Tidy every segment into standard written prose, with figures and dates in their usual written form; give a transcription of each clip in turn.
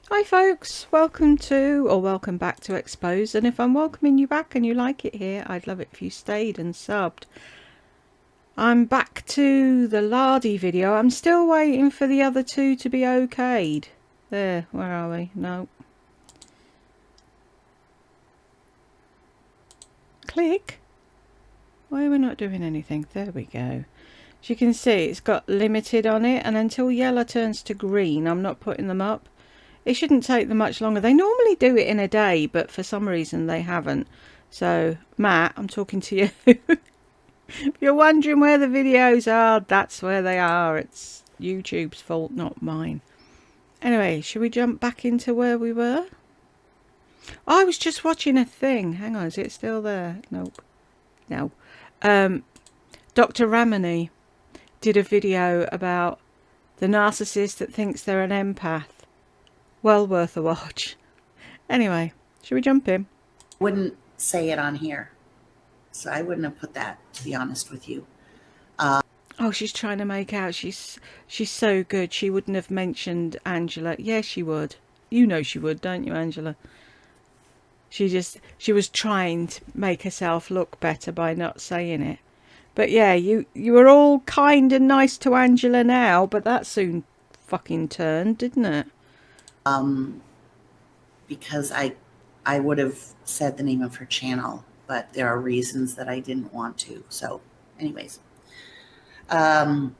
Hi folks, welcome to or welcome back to Exposed, and if I'm welcoming you back and you like it here, I'd love it if you stayed and subbed. I'm back to the Lardy video. I'm still waiting for the other two to be okayed. There, where are we? No. Click. Why are we not doing anything? There we go. As you can see, it's got limited on it, and until yellow turns to green, I'm not putting them up. It shouldn't take them much longer. They normally do it in a day, but for some reason they haven't. So, Matt, I'm talking to you. If you're wondering where the videos are, that's where they are. It's YouTube's fault, not mine. Anyway, should we jump back into where we were? Oh, I was just watching a thing. Hang on, is it still there? Nope. No. Dr. Ramani did a video about the narcissist that thinks they're an empath. Well worth a watch. Anyway, should we jump in? Wouldn't say it on here, so I wouldn't have put that, to be honest with you. Oh, she's trying to make out she's so good she wouldn't have mentioned Angela. Yes, she would. You know she would, don't you, Angela? She was trying to make herself look better by not saying it. But yeah, you were all kind and nice to Angela now, but that soon fucking turned, didn't it? Because I would have said the name of her channel, but there are reasons that I didn't want to. So anyways, so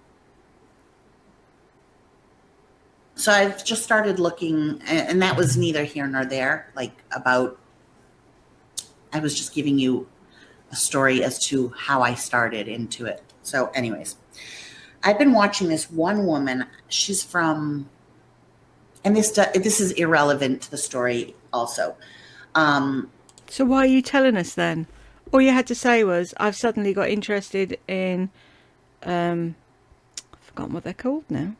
I've just started looking, and that was neither here nor there, I was just giving you a story as to how I started into it. So anyways, I've been watching this one woman. She's from, and this is irrelevant to the story also. So why are you telling us then? All you had to say was, I've suddenly got interested in, I've forgotten what they're called now.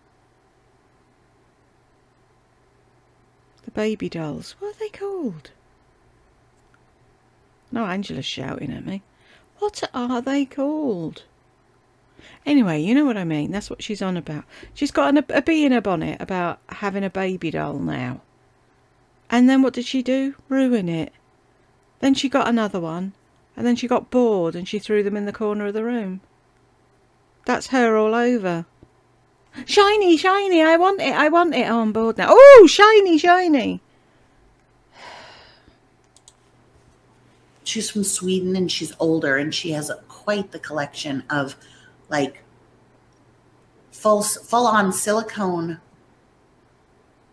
The baby dolls. What are they called? No, Angela's shouting at me. What are they called? Anyway, you know what I mean. That's what she's on about. She's got a bee in her bonnet about having a baby doll now. And then what did she do? Ruin it. Then she got another one. And then she got bored and she threw them in the corner of the room. That's her all over. Shiny, shiny, I want it. Oh, I'm bored now. Oh, shiny, shiny. She's from Sweden and she's older, and she has quite the collection of like full on silicone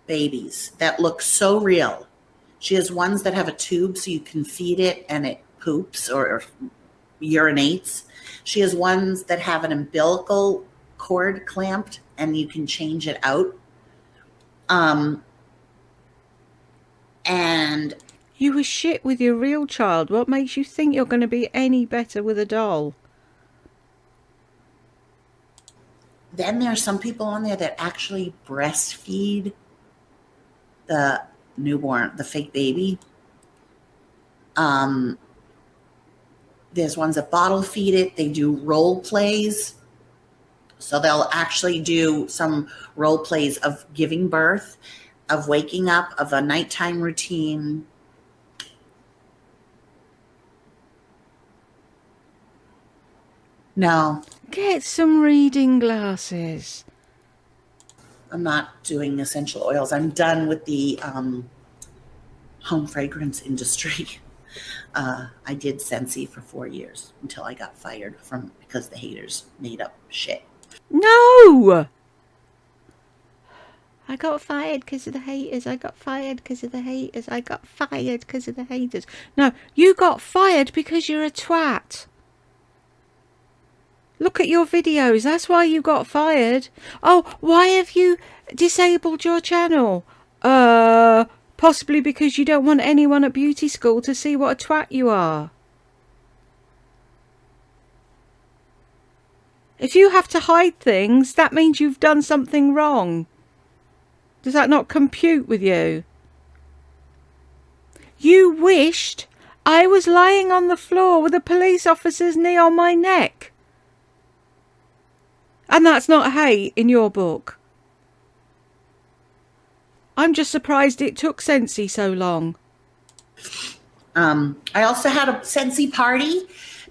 babies that look so real. She has ones that have a tube so you can feed it and it poops or urinates. She has ones that have an umbilical cord clamped and you can change it out. And you were shit with your real child. What makes you think you're going to be any better with a doll? Then there are some people on there that actually breastfeed the newborn, the fake baby. There's ones that bottle feed it. They do role plays. So they'll actually do some role plays of giving birth, of waking up, of a nighttime routine. No. Get some reading glasses. I'm not doing essential oils. I'm done with the home fragrance industry. I did Scentsy for 4 years until I got fired because the haters made up shit. No! I got fired because of the haters. I got fired because of the haters. I got fired because of the haters. No, you got fired because you're a twat. Look at your videos. That's why you got fired. Oh, why have you disabled your channel? Possibly because you don't want anyone at beauty school to see what a twat you are. If you have to hide things, that means you've done something wrong. Does that not compute with you? You wished I was lying on the floor with a police officer's knee on my neck. And that's not hate in your book. I'm just surprised it took Scentsy so long. I also had a Scentsy party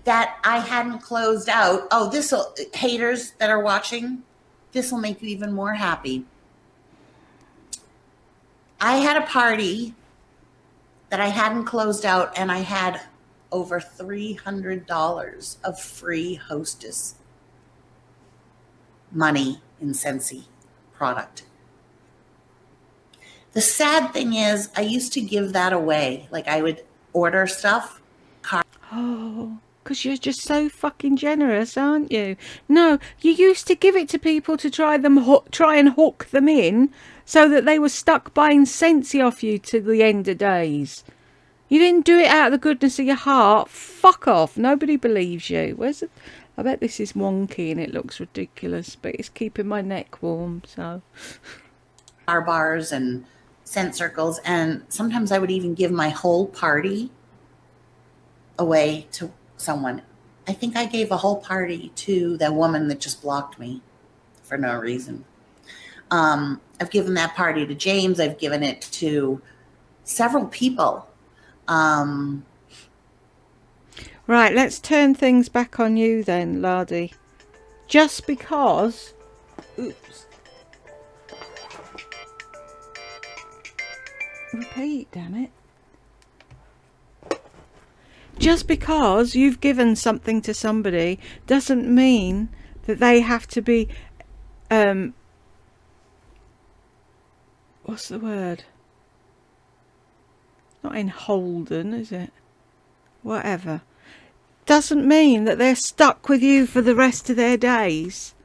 that I hadn't closed out. Oh, this'll, haters that are watching, this will make you even more happy. I had a party that I hadn't closed out, and I had over $300 of free hostess money in Scentsy product. The sad thing is, I used to give that away. Like, I would order stuff. Oh, because you're just so fucking generous, aren't you? No, you used to give it to people to try and hook them in so that they were stuck buying Scentsy off you to the end of days. You didn't do it out of the goodness of your heart. Fuck off. Nobody believes you. I bet this is wonky and it looks ridiculous, but it's keeping my neck warm, so. Bars and scent circles, and sometimes I would even give my whole party away to someone. I think I gave a whole party to that woman that just blocked me for no reason. I've given that party to James. I've given it to several people. Right, let's turn things back on you then, Lardy. Just because... Oops. Repeat, damn it. Just because you've given something to somebody doesn't mean that they have to be... what's the word? Not enholden, is it? Whatever. Doesn't mean that they're stuck with you for the rest of their days.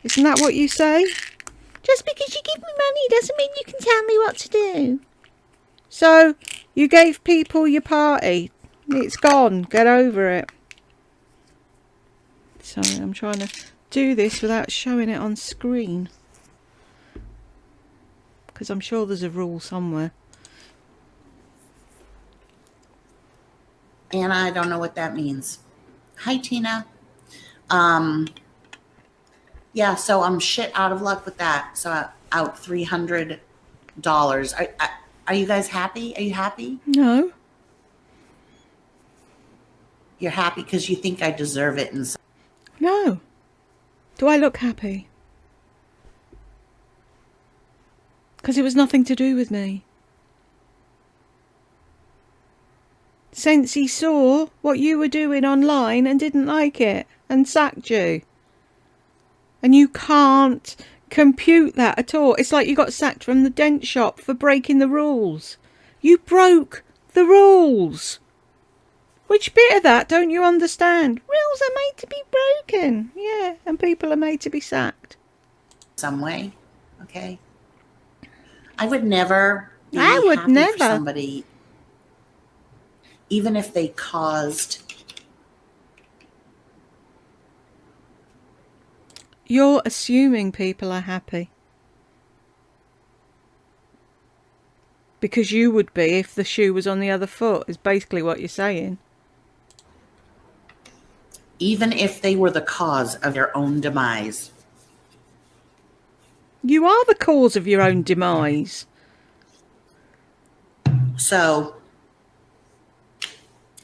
Isn't that what you say? Just because you give me money doesn't mean you can tell me what to do. So, you gave people your party. It's gone. Get over it. Sorry, I'm trying to do this without showing it on screen. Because I'm sure there's a rule somewhere. And I don't know what that means. Hi, Tina. Yeah, so I'm shit out of luck with that. So out $300. Are you guys happy? Are you happy? No. You're happy because you think I deserve it. And No. Do I look happy? Because it was nothing to do with me. Scentsy saw what you were doing online and didn't like it and sacked you. And you can't compute that at all. It's like you got sacked from the dent shop for breaking the rules. You broke the rules. Which bit of that don't you understand? Rules are made to be broken. Yeah, and people are made to be sacked. some way, okay? I would never be for somebody, even if they caused... You're assuming people are happy. Because you would be if the shoe was on the other foot, is basically what you're saying. Even if they were the cause of their own demise. You are the cause of your own demise. So,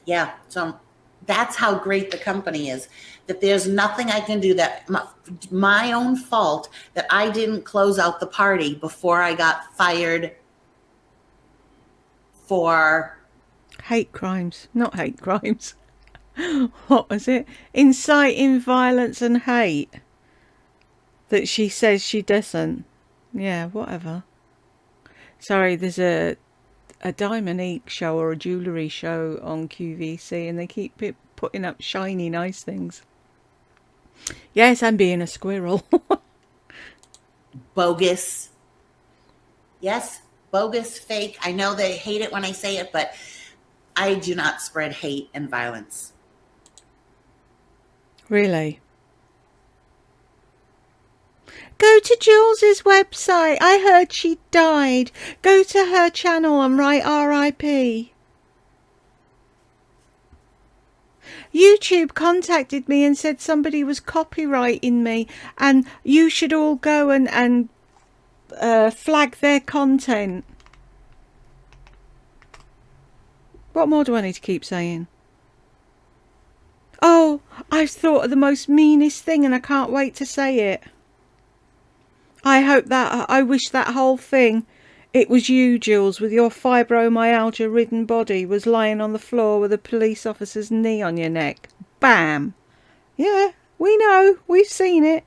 yeah, so that's how great the company is. That there's nothing I can do, that my own fault that I didn't close out the party before I got fired for... Hate crimes. Not hate crimes. What was it? Inciting violence and hate. That she says she doesn't. Yeah, whatever. Sorry, there's a Diamond show or a jewellery show on QVC and they keep putting up shiny nice things. Yes, I'm being a squirrel. Bogus. Yes, bogus, fake. I know they hate it when I say it, but I do not spread hate and violence. Really? Go to Jules's website. I heard she died. Go to her channel and write RIP. YouTube contacted me and said somebody was copyrighting me and you should all go and flag their content. What more do I need to keep saying? Oh, I've thought of the most meanest thing and I can't wait to say it. I wish that whole thing, it was you, Jules, with your fibromyalgia-ridden body, was lying on the floor with a police officer's knee on your neck. Bam! Yeah, we know. We've seen it.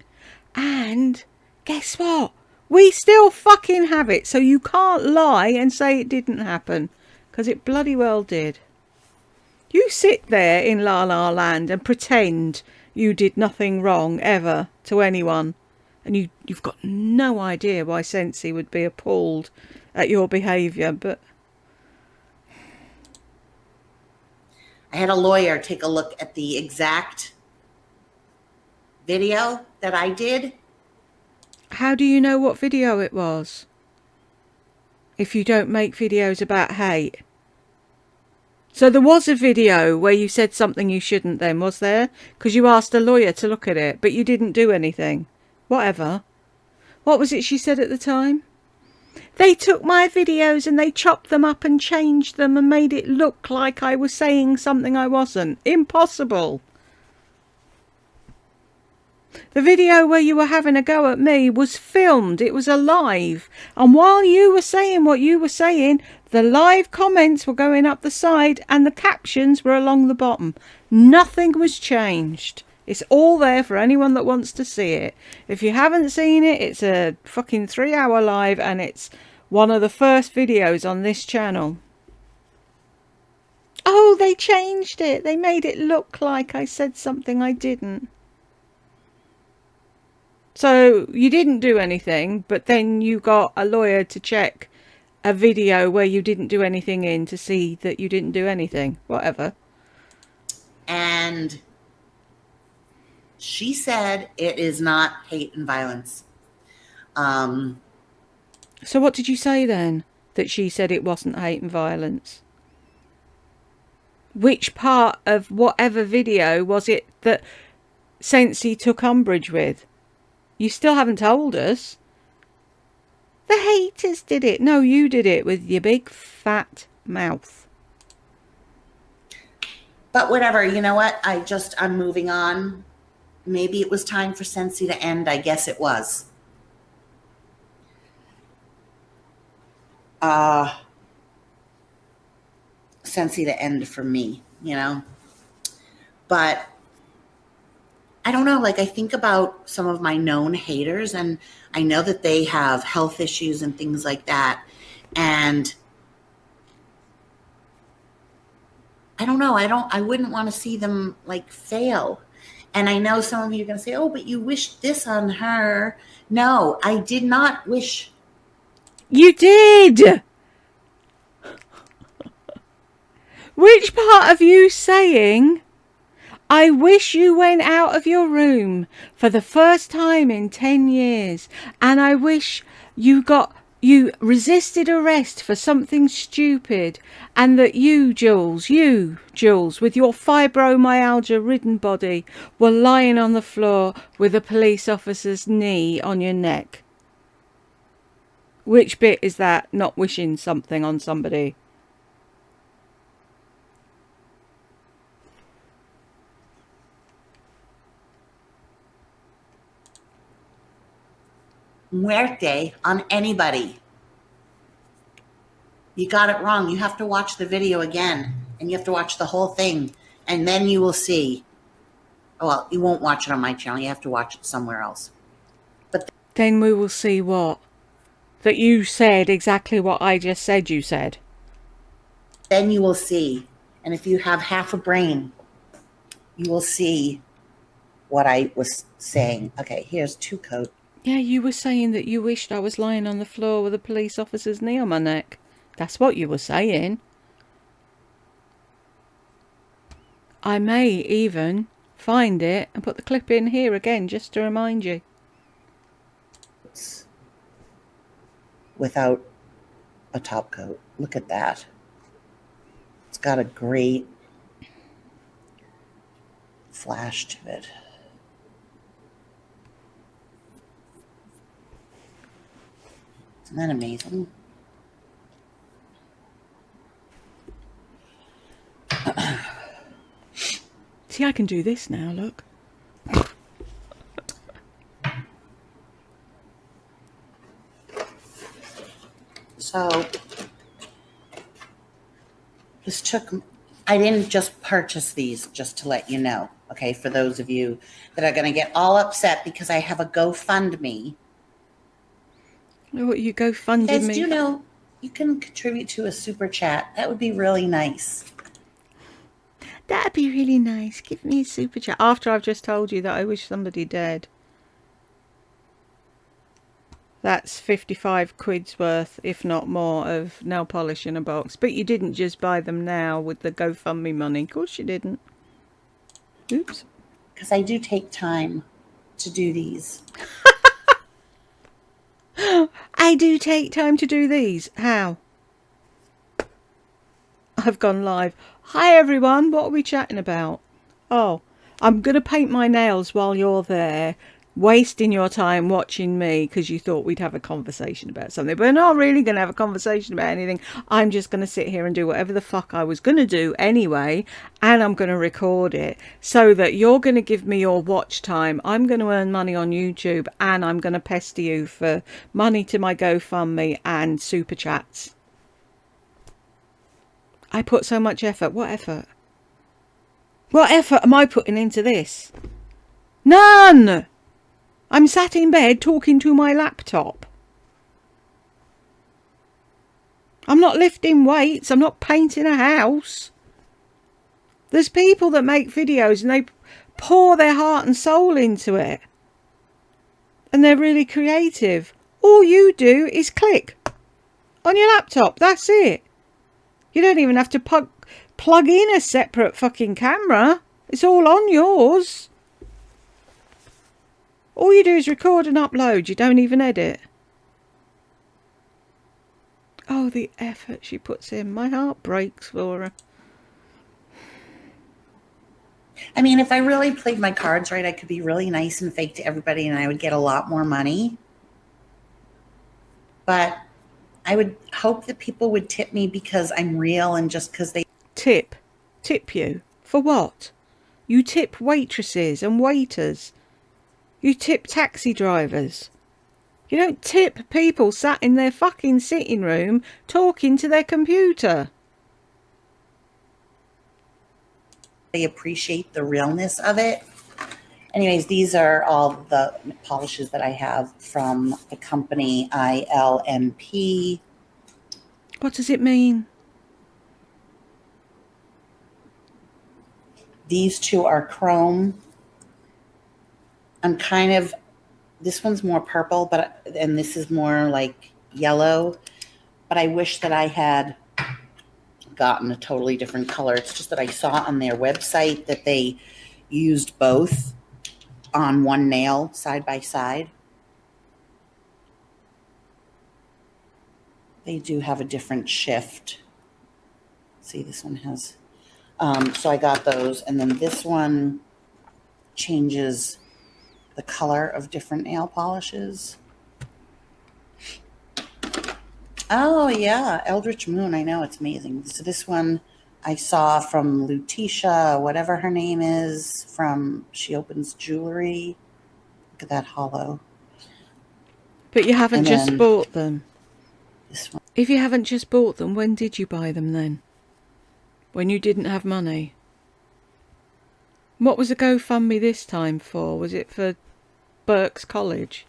And guess what? We still fucking have it, so you can't lie and say it didn't happen, because it bloody well did. You sit there in La La Land and pretend you did nothing wrong ever to anyone, and you've got no idea why Sensi would be appalled at your behaviour, but... I had a lawyer take a look at the exact video that I did. How do you know what video it was? If you don't make videos about hate. So there was a video where you said something you shouldn't then, was there? Because you asked a lawyer to look at it, but you didn't do anything. Whatever. What was it she said at the time? They took my videos and they chopped them up and changed them and made it look like I was saying something I wasn't. Impossible. The video where you were having a go at me was filmed. It was alive. And while you were saying what you were saying, the live comments were going up the side and the captions were along the bottom. Nothing was changed. It's all there for anyone that wants to see it. If you haven't seen it, it's a fucking 3-hour live and it's one of the first videos on this channel. Oh, they changed it. They made it look like I said something I didn't. So you didn't do anything, but then you got a lawyer to check a video where you didn't do anything in to see that you didn't do anything. Whatever. And she said it is not hate and violence. So what did you say then? That she said it wasn't hate and violence? Which part of whatever video was it that Sensi took umbrage with? You still haven't told us. The haters did it. No, you did it with your big fat mouth. But whatever, you know what? I'm moving on. Maybe it was time for Sensi to end. I guess it was. Sensi to end for me, you know? But I don't know, like I think about some of my known haters and I know that they have health issues and things like that. And I don't know, I wouldn't want to see them like fail. And I know some of you are going to say, oh, but you wished this on her. No, I did not wish. You did! Which part of you saying, I wish you went out of your room for the first time in 10 years and I wish you resisted arrest for something stupid and that you, Jules, with your fibromyalgia-ridden body were lying on the floor with a police officer's knee on your neck? Which bit is that not wishing something on somebody? Muerte on anybody. You got it wrong. You have to watch the video again and you have to watch the whole thing and then you will see. Well, you won't watch it on my channel. You have to watch it somewhere else. But then we will see what? That you said exactly what I just said you said. Then you will see. And if you have half a brain, you will see what I was saying. Okay, here's 2 coats. Yeah, you were saying that you wished I was lying on the floor with a police officer's knee on my neck. That's what you were saying. I may even find it and put the clip in here again just to remind you. Without a top coat. Look at that. It's got a great flash to it. Isn't that amazing? See, I can do this now, look. So this took, I didn't just purchase these, just to let you know, okay, for those of you that are going to get all upset because I have a GoFundMe. What, you go funding You guys me? do know you can contribute to a super chat. That would be really nice. That'd be really nice. Give me a super chat. After I've just told you that I wish somebody dead. That's 55 quid's worth, if not more, of nail polish in a box. But you didn't just buy them now with the GoFundMe money. Of course you didn't. Oops. Because I do take time to do these. I do take time to do these. How? I've gone live. Hi everyone, what are we chatting about? Oh, I'm going to paint my nails while you're there, wasting your time watching me because you thought we'd have a conversation about something. But we're not really going to have a conversation about anything. I'm just going to sit here and do whatever the fuck I was going to do anyway, and I'm going to record it so that you're going to give me your watch time. I'm going to earn money on YouTube, and I'm going to pester you for money to my GoFundMe and super chats. I put so much effort. What effort? What effort am I putting into this? None! I'm sat in bed talking to my laptop. I'm not lifting weights. I'm not painting a house. There's people that make videos and they pour their heart and soul into it. And they're really creative. All you do is click on your laptop. That's it. You don't even have to plug in a separate fucking camera. It's all on yours. All you do is record and upload. You don't even edit. Oh, the effort she puts in. My heart breaks for her. I mean, if I really played my cards right, I could be really nice and fake to everybody and I would get a lot more money. But I would hope that people would tip me because I'm real and just because they... Tip? Tip you? For what? You tip waitresses and waiters. You tip taxi drivers. You don't tip people sat in their fucking sitting room talking to their computer. They appreciate the realness of it. Anyways, these are all the polishes that I have from the company ILMP. What does it mean? These two are chrome. I'm kind of, this one's more purple, and this is more like yellow. But I wish that I had gotten a totally different color. It's just that I saw on their website that they used both on one nail side by side. They do have a different shift. See, this one has, so I got those. And then this one changes the color of different nail polishes. Oh yeah, Eldritch Moon, I know, it's amazing. So this one I saw from Lutetia, whatever her name is, from She Opens Jewelry. Look at that hollow. But you haven't just bought them. This one. If you haven't just bought them, when did you buy them then? When you didn't have money? What was the GoFundMe this time for? Was it for Berks College?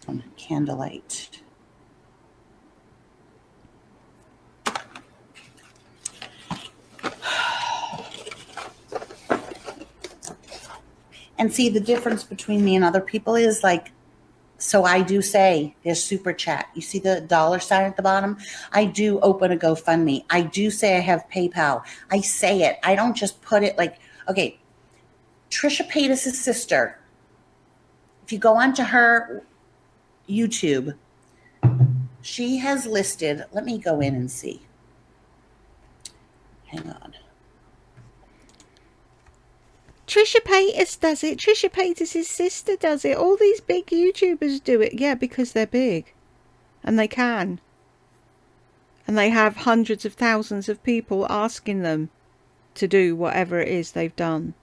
From Candlelight. And see, the difference between me and other people is like, so I do say there's super chat. You see the $ sign at the bottom? I do open a GoFundMe. I do say I have PayPal. I say it. I don't just put it like, okay, Trisha Paytas' sister, if you go onto her YouTube, she has listed, let me go in and see. Hang on. Trisha Paytas does it. Trisha Paytas' sister does it. All these big YouTubers do it. Yeah, because they're big. And they can. And they have hundreds of thousands of people asking them to do whatever it is they've done.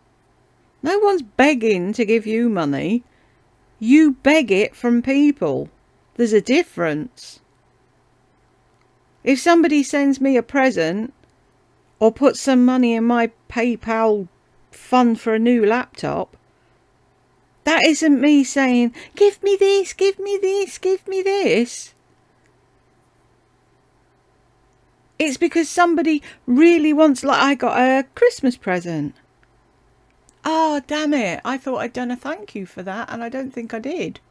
No one's begging to give you money. You beg it from people. There's a difference. If somebody sends me a present or puts some money in my PayPal fund for a new laptop, that isn't me saying, give me this, give me this, give me this. It's because somebody really wants, like I got a Christmas present. Oh, damn it. I thought I'd done a thank you for that, and I don't think I did.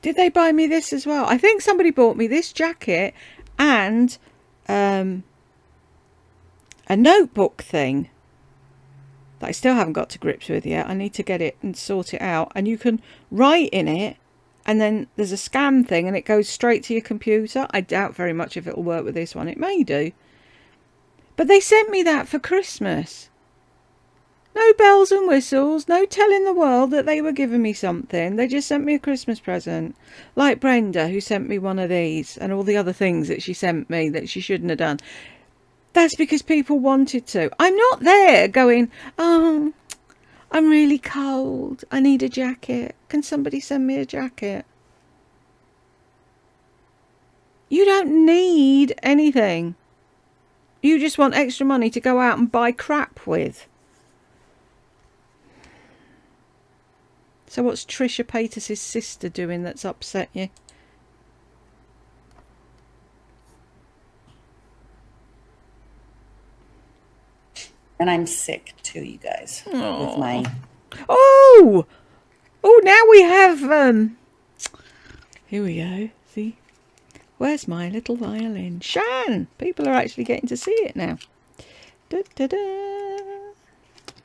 Did they buy me this as well? I think somebody bought me this jacket and a notebook thing that I still haven't got to grips with yet. I need to get it and sort it out. And you can write in it, and then there's a scan thing and it goes straight to your computer. I doubt very much if it'll work with this one. It may do. But they sent me that for Christmas. No bells and whistles, no telling the world that they were giving me something. They just sent me a Christmas present. Like Brenda, who sent me one of these and all the other things that she sent me that she shouldn't have done. That's because people wanted to. I'm not there going, oh, I'm really cold. I need a jacket. Can somebody send me a jacket? You don't need anything. You just want extra money to go out and buy crap with. So what's Trisha Paytas' sister doing that's upset you? And I'm sick too, you guys. Aww. With my... Oh, now we have... Here we go. See? Where's my little violin? Shan! People are actually getting to see it now. Da-da-da.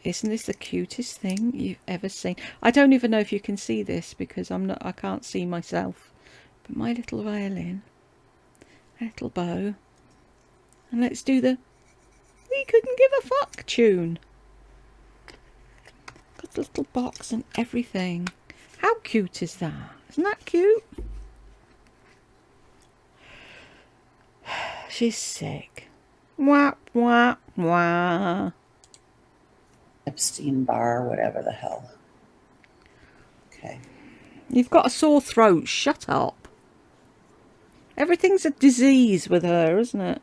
Isn't this the cutest thing you've ever seen? I don't even know if you can see this because I can't see myself. But my little violin, a little bow, and let's do the "We couldn't give a fuck" tune. Got the little box and everything. How cute is that? Isn't that cute? She's sick. Wah, wah, wah. Epstein Barr, whatever the hell. Okay. You've got a sore throat. Shut up. Everything's a disease with her, isn't it?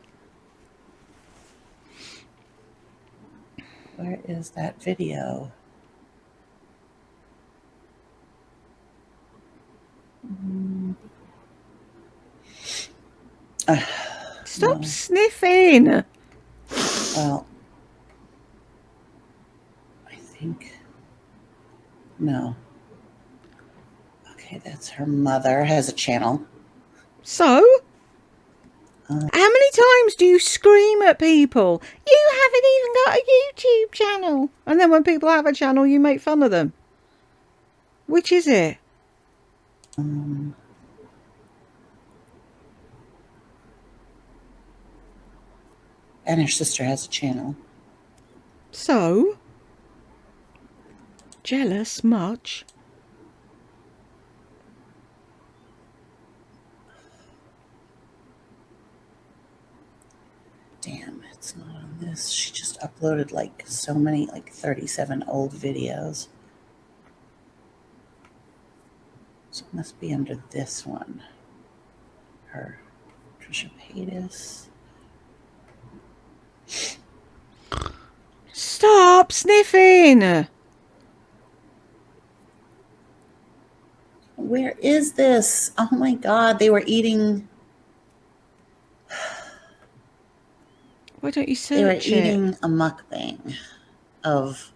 Where is that video? Stop sniffing. Well, I think... No. Okay, that's her mother has a channel. So? How many times do you scream at people? You haven't even got a YouTube channel. And then when people have a channel, you make fun of them. Which is it? And her sister has a channel. So? Jealous much? Damn, it's not on this. She just uploaded like so many, like 37 old videos. So it must be under this one. Her, Trisha Paytas. Stop sniffing! Where is this? Oh my God, they were eating. Why don't you search They were it? eating a mukbang of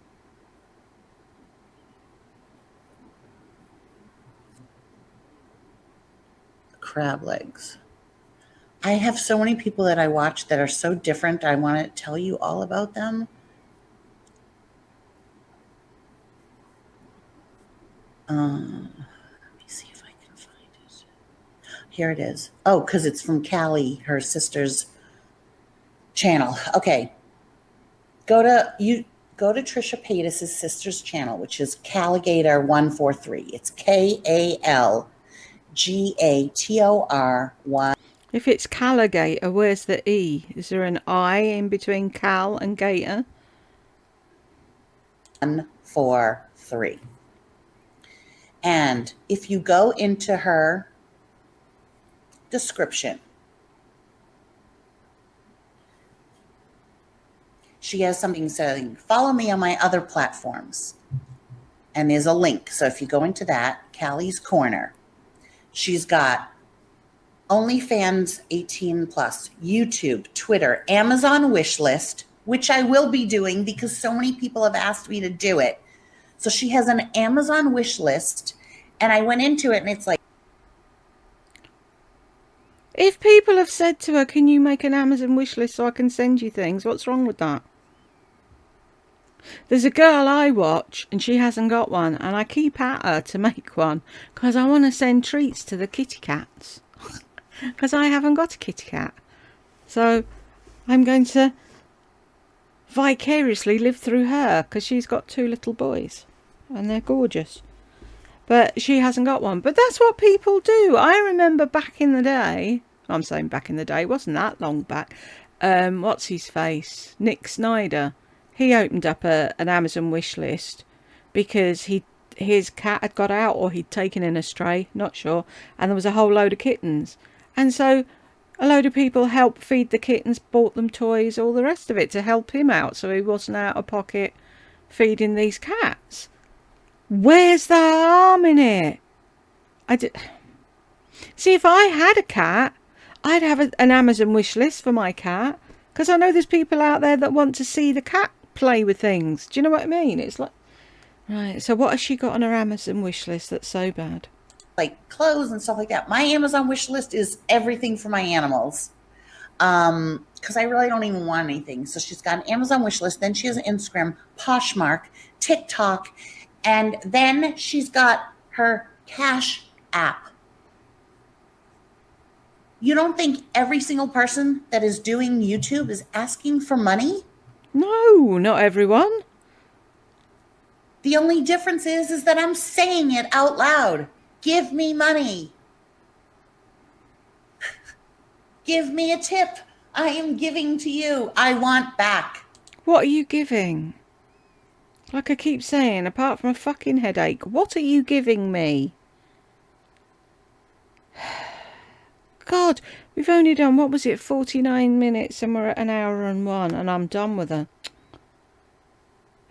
crab legs. I have so many people that I watch that are so different. I want to tell you all about them. Let me see if I can find it. Here it is. Oh, because it's from Callie, her sister's channel. Okay. Go go to Trisha Paytas' sister's channel, which is Calgator143. It's Kalgator1. If it's Calligator, where's the E? Is there an I in between Cal and Gator? 143. And if you go into her description, she has something saying, follow me on my other platforms. And there's a link. So if you go into that, Callie's Corner, she's got OnlyFans 18 plus, YouTube, Twitter, Amazon wish list, which I will be doing because so many people have asked me to do it. So she has an Amazon wish list, and I went into it and it's like, if people have said to her, can you make an Amazon wish list so I can send you things? What's wrong with that? There's a girl I watch and she hasn't got one, and I keep at her to make one because I want to send treats to the kitty cats because I haven't got a kitty cat. So I'm going to vicariously live through her because she's got 2 little boys and they're gorgeous. But she hasn't got one. But that's what people do. I remember back in the day, I'm saying back in the day, it wasn't that long back. What's his face? Nick Snyder. He opened up an Amazon wish list because his cat had got out, or he'd taken in a stray, not sure. And there was a whole load of kittens. And so a load of people helped feed the kittens, bought them toys, all the rest of it to help him out so he wasn't out of pocket feeding these cats. Where's the harm in it? See, if I had a cat, I'd have an Amazon wish list for my cat, because I know there's people out there that want to see the cat play with things. Do you know what I mean? It's like, right, so what has she got on her Amazon wish list that's so bad? Like clothes and stuff like that. My Amazon wish list is everything for my animals. Because I really don't even want anything. So she's got an Amazon wish list. Then she has an Instagram, Poshmark, TikTok, and then she's got her Cash app. You don't think every single person that is doing YouTube is asking for money? No, not everyone. The only difference is that I'm saying it out loud. Give me money. Give me a tip. I am giving to you. I want back. What are you giving? Like I keep saying, apart from a fucking headache, what are you giving me? God, we've only done, what was it, 49 minutes, and we're at 1 hour and 1, and I'm done with her.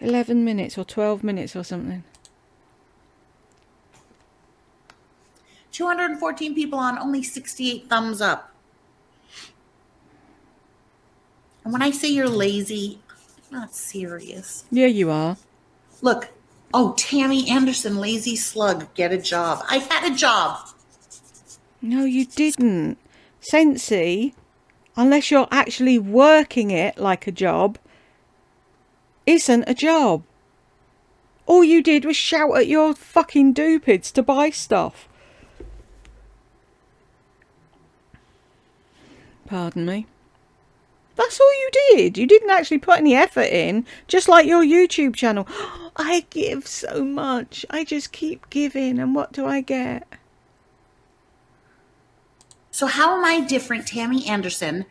11 minutes or 12 minutes or something. 214 people on, only 68 thumbs up. And when I say you're lazy, I'm not serious. Yeah, you are. Look, oh, Tammy Anderson, lazy slug, get a job. I had a job. No, you didn't. Sensi, unless you're actually working it like a job, isn't a job. All you did was shout at your fucking dupids to buy stuff. Pardon me. That's all you did. You didn't actually put any effort in, just like your YouTube channel. I give so much. I just keep giving, and what do I get? So how am I different, Tammy Anderson,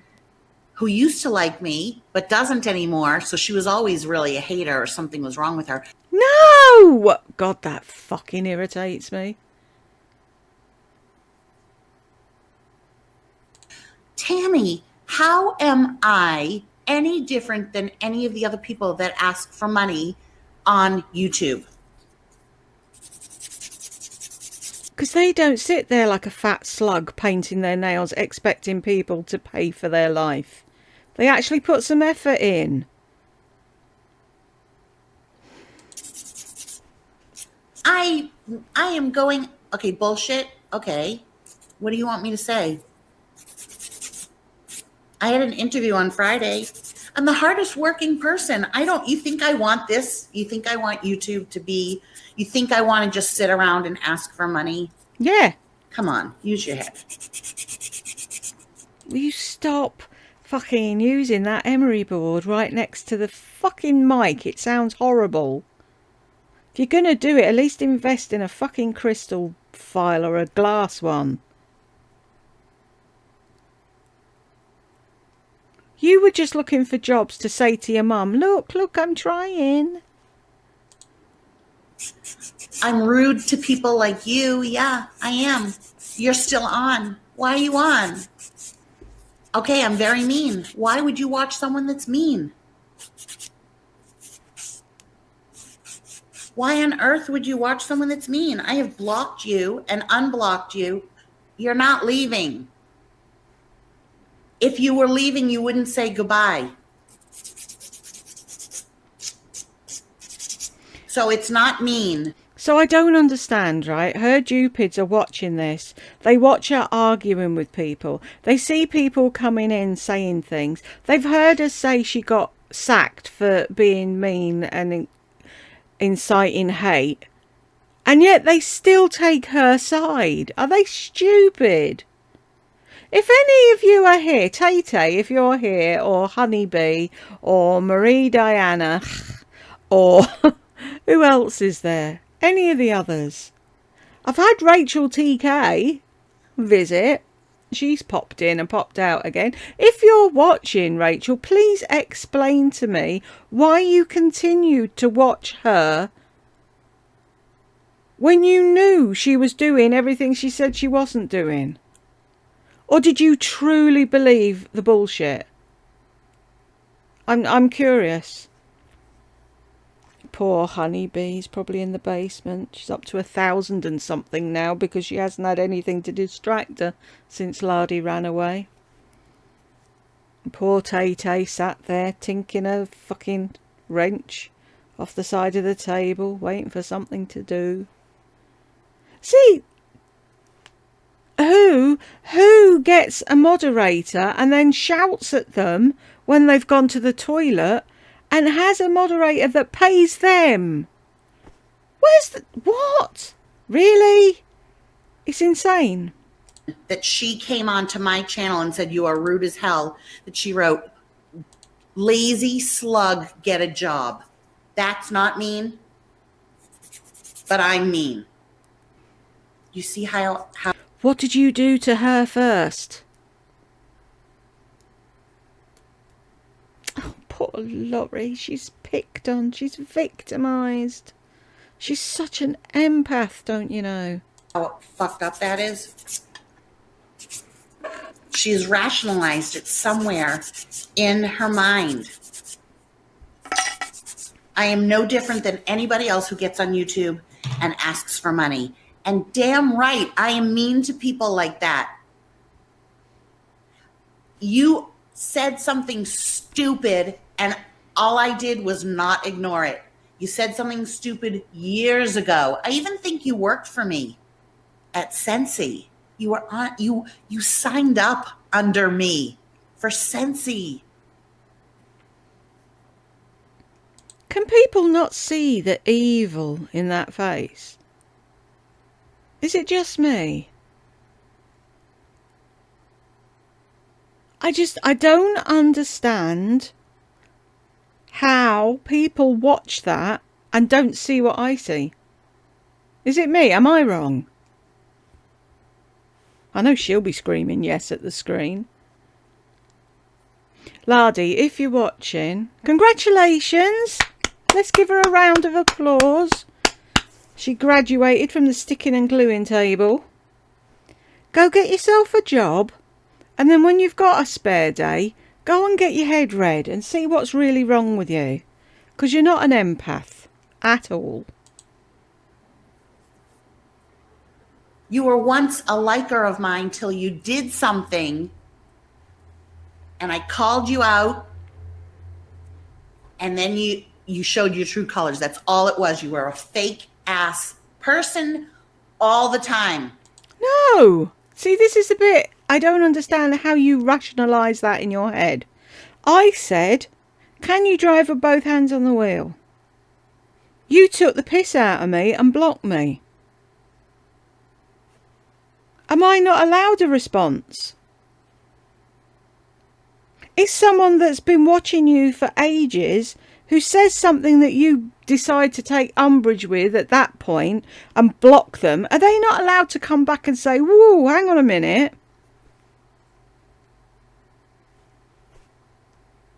who used to like me but doesn't anymore? So she was always really a hater, or something was wrong with her. No! God, that fucking irritates me. Tammy, how am I any different than any of the other people that ask for money on YouTube? Because they don't sit there like a fat slug painting their nails expecting people to pay for their life. They actually put some effort in. I am going, okay, bullshit. Okay. What do you want me to say? I had an interview on Friday. I'm the hardest working person. You think I want this? You think I want YouTube to be, you think I want to just sit around and ask for money? Yeah. Come on, use your head. Will you stop fucking using that emery board right next to the fucking mic. It sounds horrible. If you're gonna do it, at least invest in a fucking crystal file or a glass one. You were just looking for jobs to say to your mum, look, I'm trying. I'm rude to people like you. Yeah, I am. You're still on. Why are you on? Okay, I'm very mean. Why would you watch someone that's mean? Why on earth would you watch someone that's mean? I have blocked you and unblocked you. You're not leaving. If you were leaving, you wouldn't say goodbye. So it's not mean. So I don't understand, right? Her dupids are watching this. They watch her arguing with people. They see people coming in saying things. They've heard her say she got sacked for being mean and inciting hate. And yet they still take her side. Are they stupid? If any of you are here, Tay-Tay, if you're here, or Honeybee, or Marie Diana, or who else is there? Any of the others? I've had Rachel TK visit. She's popped in and popped out again. If you're watching, Rachel, please explain to me why you continued to watch her when you knew she was doing everything she said she wasn't doing. Or did you truly believe the bullshit? I'm curious. Poor Honeybee's probably in the basement. She's up to 1,000 and something now because she hasn't had anything to distract her since Lardy ran away. And poor Tay-Tay sat there tinking a fucking wrench off the side of the table, waiting for something to do. See, who gets a moderator and then shouts at them when they've gone to the toilet and has a moderator that pays them? Where's the... What? Really? It's insane. That she came onto my channel and said, you are rude as hell. That she wrote, lazy slug, get a job. That's not mean. But I'm mean. You see how... What did you do to her first? Oh, poor Laurie. She's picked on. She's victimised. She's such an empath, don't you know? How fucked up that is? She's rationalized it somewhere in her mind. I am no different than anybody else who gets on YouTube and asks for money. And damn right, I am mean to people like that. You said something stupid and all I did was not ignore it. You said something stupid years ago. I even think you worked for me at Scentsy. You were on, you signed up under me for Scentsy. Can people not see the evil in that face? Is it just me? I don't understand how people watch that and don't see what I see. Is it me? Am I wrong? I know she'll be screaming yes at the screen. Lardy, if you're watching, congratulations! Let's give her a round of applause. She graduated from the sticking and gluing table. Go get yourself a job, and then when you've got a spare day, go and get your head read and see what's really wrong with you. Because you're not an empath at all. You were once a liker of mine till you did something and I called you out and then you showed your true colors. That's all it was. You were a fake ass person all the time. No. See, this is the bit I don't understand how you rationalise that in your head. I said, can you drive with both hands on the wheel? You took the piss out of me and blocked me. Am I not allowed a response? It's someone that's been watching you for ages who says something that you decide to take umbrage with at that point and block them. Are they not allowed to come back and say, whoa, hang on a minute?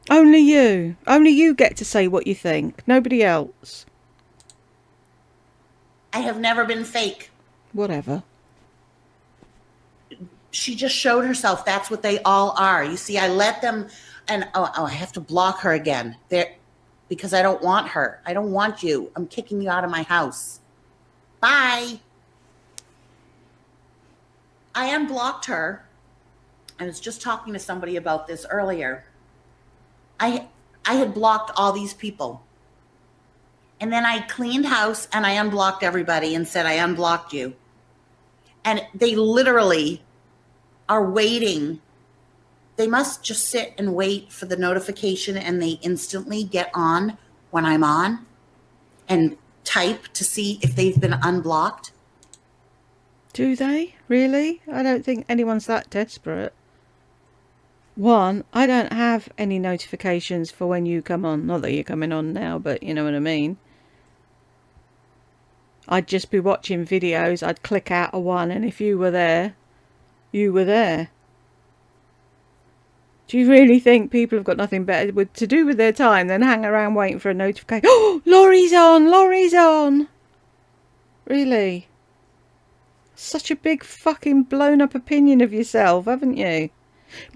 Only you. Only you get to say what you think. Nobody else. I have never been fake. Whatever. She just showed herself. That's what they all are. You see, I let them, and I have to block her again. Because I don't want her. I don't want you. I'm kicking you out of my house. Bye. I unblocked her. I was just talking to somebody about this earlier. I had blocked all these people. And then I cleaned house and I unblocked everybody and said, I unblocked you. And they literally are waiting. They must just sit and wait for the notification, and they instantly get on when I'm on and type to see if they've been unblocked. Do they? Really? I don't think anyone's that desperate. One, I don't have any notifications for when you come on. Not that you're coming on now, but you know what I mean. I'd just be watching videos. I'd click out of one, and if you were there, you were there. Do you really think people have got nothing better to do with their time than hang around waiting for a notification? Oh, Laurie's on! Laurie's on! Really? Such a big fucking blown up opinion of yourself, haven't you?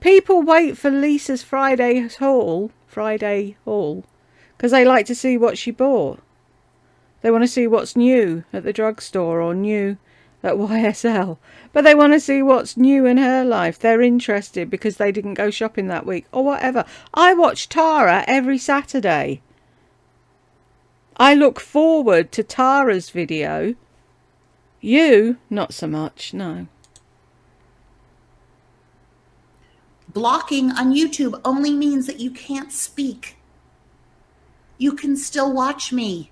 People wait for Lisa's Friday haul, because they like to see what she bought. They want to see what's new at the drugstore or new at YSL. But they want to see what's new in her life. They're interested because they didn't go shopping that week or whatever. I watch Tara every Saturday. I look forward to Tara's video. You, not so much, no. Blocking on YouTube only means that you can't speak. You can still watch me.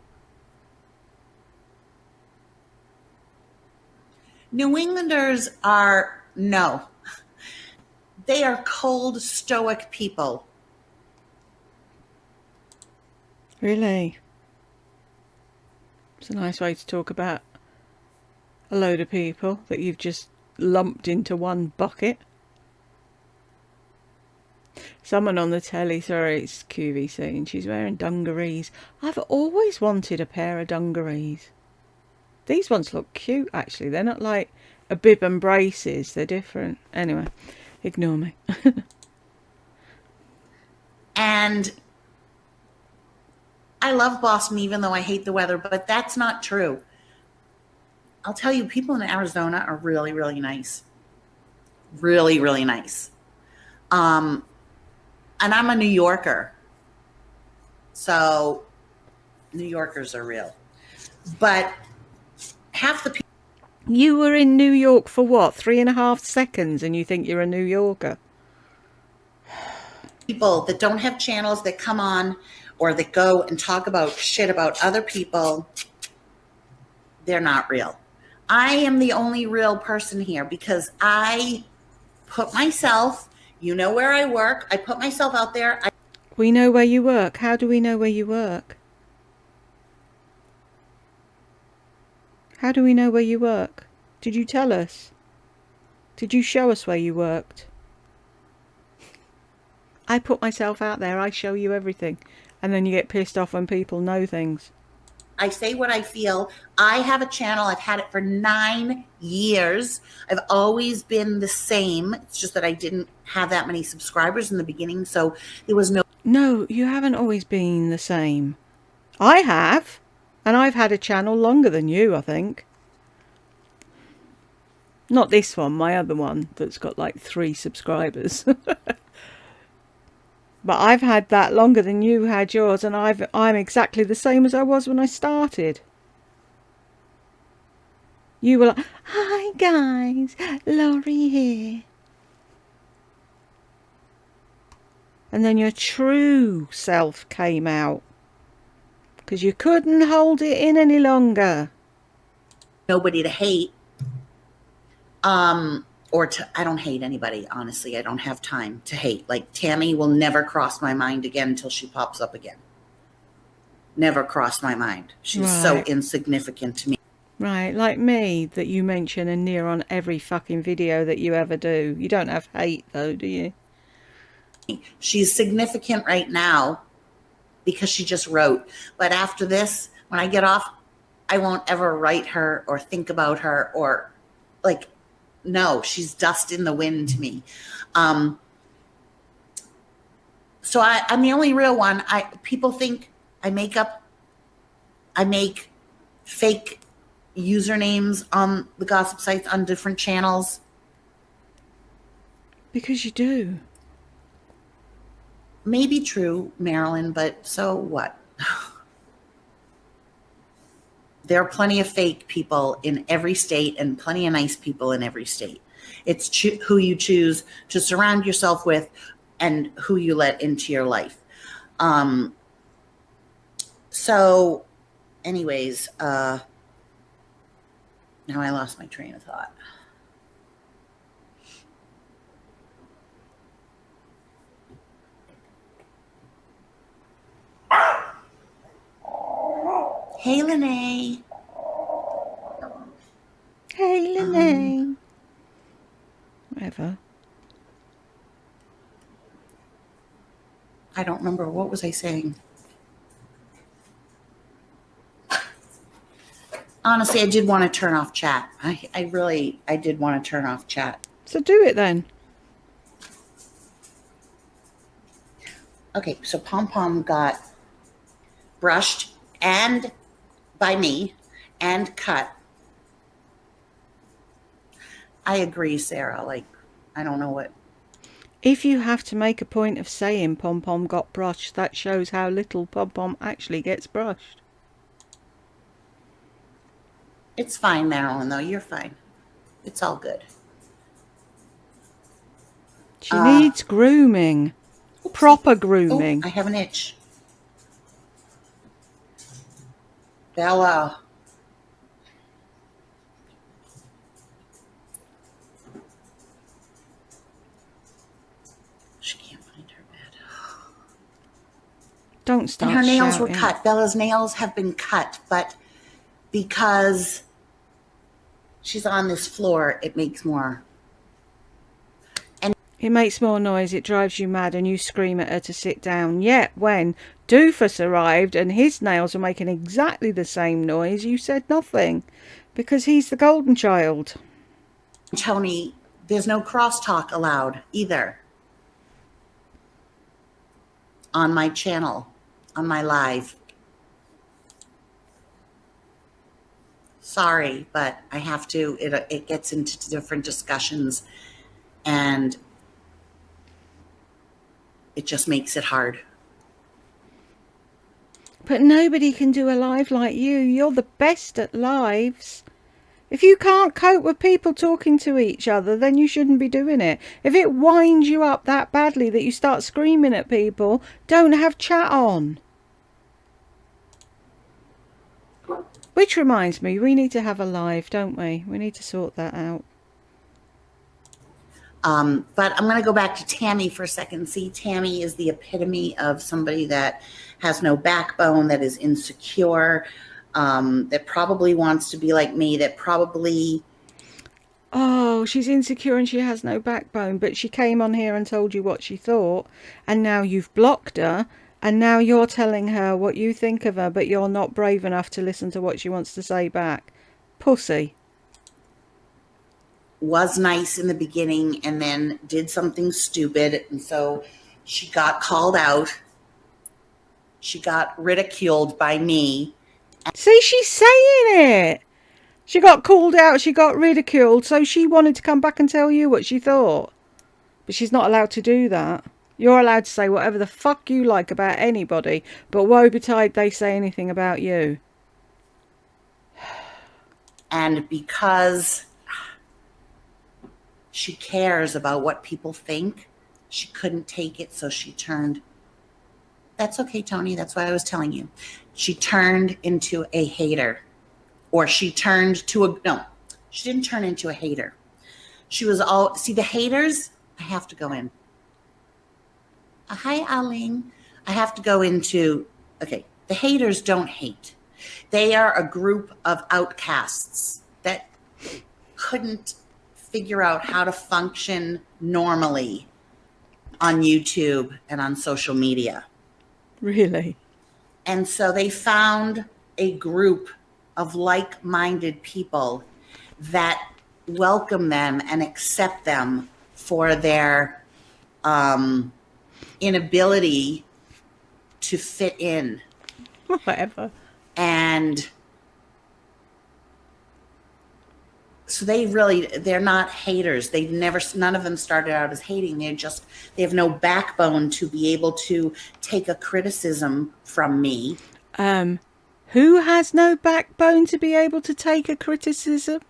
New Englanders are, no. They are cold, stoic people. Really? It's a nice way to talk about a load of people that you've just lumped into one bucket. Someone on the telly, sorry, it's QVC, and she's wearing dungarees. I've always wanted a pair of dungarees. These ones look cute, actually. They're not like a bib and braces. They're different. Anyway, ignore me. And I love Boston, even though I hate the weather, but that's not true. I'll tell you, people in Arizona are really, really nice. Really, really nice. And I'm a New Yorker. So New Yorkers are real. But half the people. You were in New York for what? 3.5 seconds and you think you're a New Yorker? People that don't have channels that come on or that go and talk about shit about other people, they're not real. I am the only real person here because I put myself, you know where I work, I put myself out there. We know where you work. How do we know where you work? How do we know where you work? Did you tell us? Did you show us where you worked? I put myself out there. I show you everything. And then you get pissed off when people know things. I say what I feel. I have a channel. I've had it for 9 years. I've always been the same. It's just that I didn't have that many subscribers in the beginning, so there was no... No, you haven't always been the same. I have. And I've had a channel longer than you, I think. Not this one, my other one that's got like 3 subscribers. But I've had that longer than you had yours, and I'm exactly the same as I was when I started. You were like, hi guys, Laurie here. And then your true self came out. Because you couldn't hold it in any longer. Nobody to hate. I don't hate anybody, honestly. I don't have time to hate. Like, Tammy will never cross my mind again until she pops up again. Never cross my mind. She's so Right. insignificant to me. Right, like me, that you mention and near on every fucking video that you ever do. You don't have hate, though, do you? She's significant right now because she just wrote. But after this, when I get off, I won't ever write her or think about her or, like, no, she's dust in the wind to me. So I'm the only real one. People think I make fake usernames on the gossip sites on different channels. Because you do. Maybe true, Marilyn, but so what? There are plenty of fake people in every state and plenty of nice people in every state. It's who you choose to surround yourself with and who you let into your life. So anyways, now I lost my train of thought. Hey, Lene. Hey, Lene. Whatever. I don't remember. What was I saying? Honestly, I did want to turn off chat. I did want to turn off chat. So do it then. Okay, so Pom Pom got brushed and by me and cut. I agree, Sarah. Like, I don't know what. If you have to make a point of saying Pom Pom got brushed, that shows how little Pom Pom actually gets brushed. It's fine, Marilyn, though. You're fine. It's all good. She needs grooming. Oops. Proper grooming. Oh, I have an itch. Bella. She can't find her bed. Don't start And her nails shouting. were cut. Bella's nails have been cut, but because she's on this floor, it makes more. It makes more noise, it drives you mad, and you scream at her to sit down. Yet when Doofus arrived and his nails were making exactly the same noise, you said nothing. Because he's the golden child. Tony, there's no crosstalk allowed either on my channel, on my live. Sorry, but I have to. It gets into different discussions, and it just makes it hard. But nobody can do a live like you. You're the best at lives. If you can't cope with people talking to each other, then you shouldn't be doing it. If it winds you up that badly that you start screaming at people, don't have chat on. Which reminds me, we need to have a live, don't we? We need to sort that out. But I'm going to go back to Tammy for a second. See, Tammy is the epitome of somebody that has no backbone, that is insecure, that probably wants to be like me, that probably... Oh, she's insecure and she has no backbone, but she came on here and told you what she thought, and now you've blocked her, and now you're telling her what you think of her, but you're not brave enough to listen to what she wants to say back. Pussy. Was nice in the beginning and then did something stupid, and so she got called out. She got ridiculed by me. See, she's saying it. She got called out, she got ridiculed, so she wanted to come back and tell you what she thought. But she's not allowed to do that. You're allowed to say whatever the fuck you like about anybody, but woe betide they say anything about you. And because she cares about what people think, she couldn't take it, so she turned. That's okay, Tony. That's what I was telling you. She turned into a hater. Or she turned to a... No, she didn't turn into a hater. She was all, see the haters, I have to go in. Hi, Aling. I have to go into, okay, the haters don't hate. They are a group of outcasts that couldn't figure out how to function normally on YouTube and on social media. Really? And so they found a group of like-minded people that welcome them and accept them for their inability to fit in. Whatever. And so they're not haters. None of them started out as hating. They have no backbone to be able to take a criticism from me. Who has no backbone to be able to take a criticism?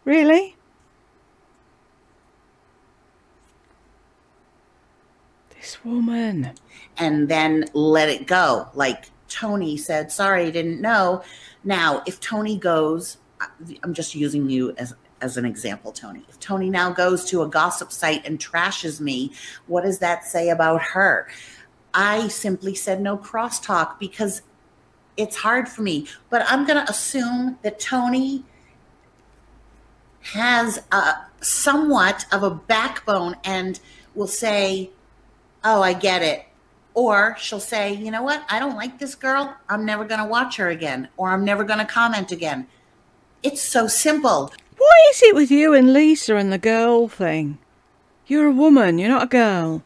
Really? This woman. And then let it go. Like Tony said, sorry, I didn't know. Now, if Tony goes, I'm just using you as an example, Tony. If Tony now goes to a gossip site and trashes me, what does that say about her? I simply said no crosstalk because it's hard for me. But I'm going to assume that Tony has somewhat of a backbone and will say, oh, I get it. Or she'll say, you know what? I don't like this girl. I'm never going to watch her again. Or I'm never going to comment again. It's so simple. What is it with you and Lisa and the girl thing? You're a woman. You're not a girl.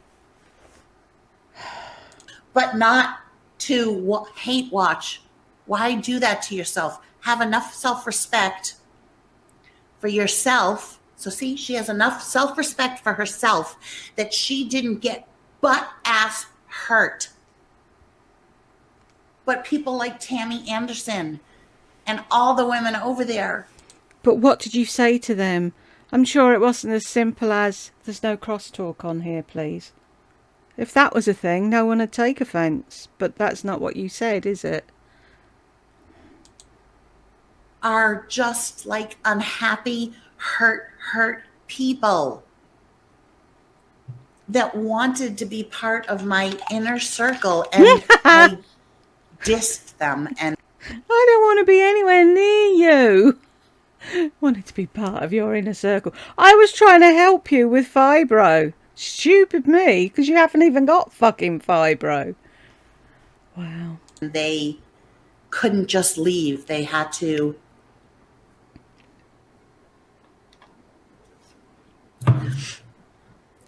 But not to hate watch. Why do that to yourself? Have enough self-respect for yourself. So see, she has enough self-respect for herself that she didn't get butt-ass hurt. But people like Tammy Anderson and all the women over there. But what did you say to them? I'm sure it wasn't as simple as, there's no crosstalk on here, please. If that was a thing, no one would take offence. But that's not what you said, is it? Are just like unhappy, hurt people that wanted to be part of my inner circle, and I dissed them. And I don't want to be anywhere near you. Wanted to be part of your inner circle. I was trying to help you with fibro. Stupid me, because you haven't even got fucking fibro. Wow. they couldn't just leave. They had to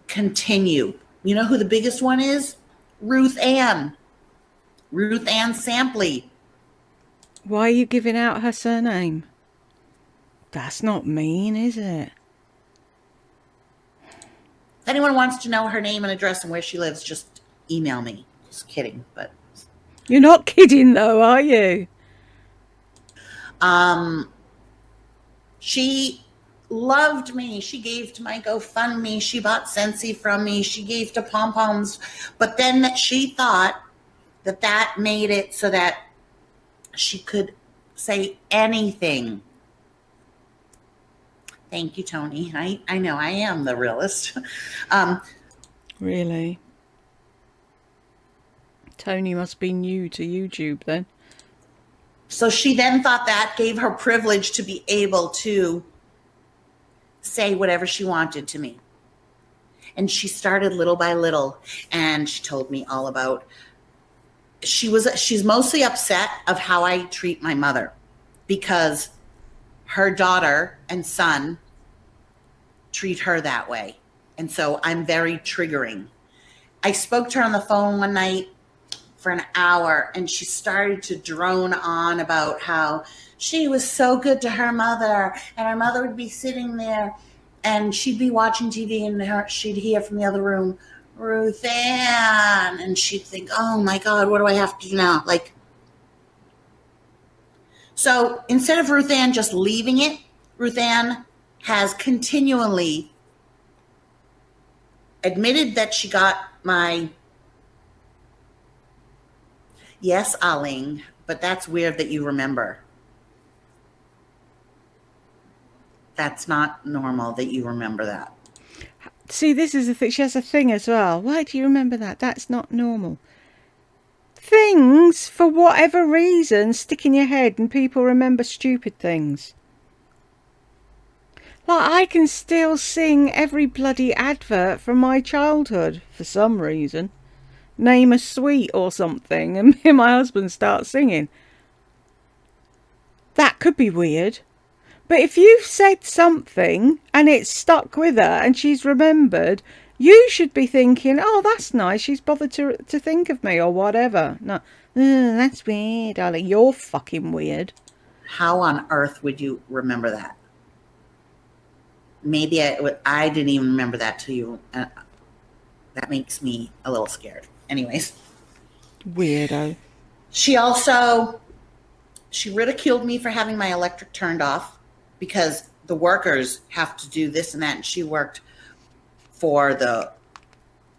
continue. You know who the biggest one is? Ruth Ann Sampley. Why are you giving out her surname? That's not mean, is it? If anyone wants to know her name and address and where she lives, just email me. Just kidding, but You're not kidding though, are you? She loved me. She gave to my GoFundMe. She bought Scentsy from me. She gave to Pom Poms. But then that she thought that made it so that she could say anything. Thank you, Tony. I know I am the realist. Really? Tony must be new to YouTube then. So she then thought that gave her privilege to be able to say whatever she wanted to me. And she started little by little, and she told me all about, she's mostly upset of how I treat my mother, because her daughter and son treat her that way. And so I'm very triggering. I spoke to her on the phone one night for an hour, and she started to drone on about how she was so good to her mother, and her mother would be sitting there and she'd be watching TV, and she'd hear from the other room, Ruth Ann, and she'd think, oh my God, what do I have to do now? Like, so instead of Ruth Ann just leaving it, Ruth Ann has continually admitted that she got my, yes, Aling, but that's weird that you remember. That's not normal that you remember that. See, this is the thing. She has a thing as well. Why do you remember that? That's not normal. Things, for whatever reason, stick in your head and people remember stupid things. Like, I can still sing every bloody advert from my childhood for some reason. Name a sweet or something, and me and my husband start singing. That could be weird. But if you've said something and it's stuck with her and she's remembered, you should be thinking, oh, that's nice, she's bothered to think of me or whatever. No, that's weird, darling. You're fucking weird. How on earth would you remember that? Maybe I didn't even remember that till you. That makes me a little scared. Anyways. Weirdo. She ridiculed me for having my electric turned off because the workers have to do this and that. And she worked for the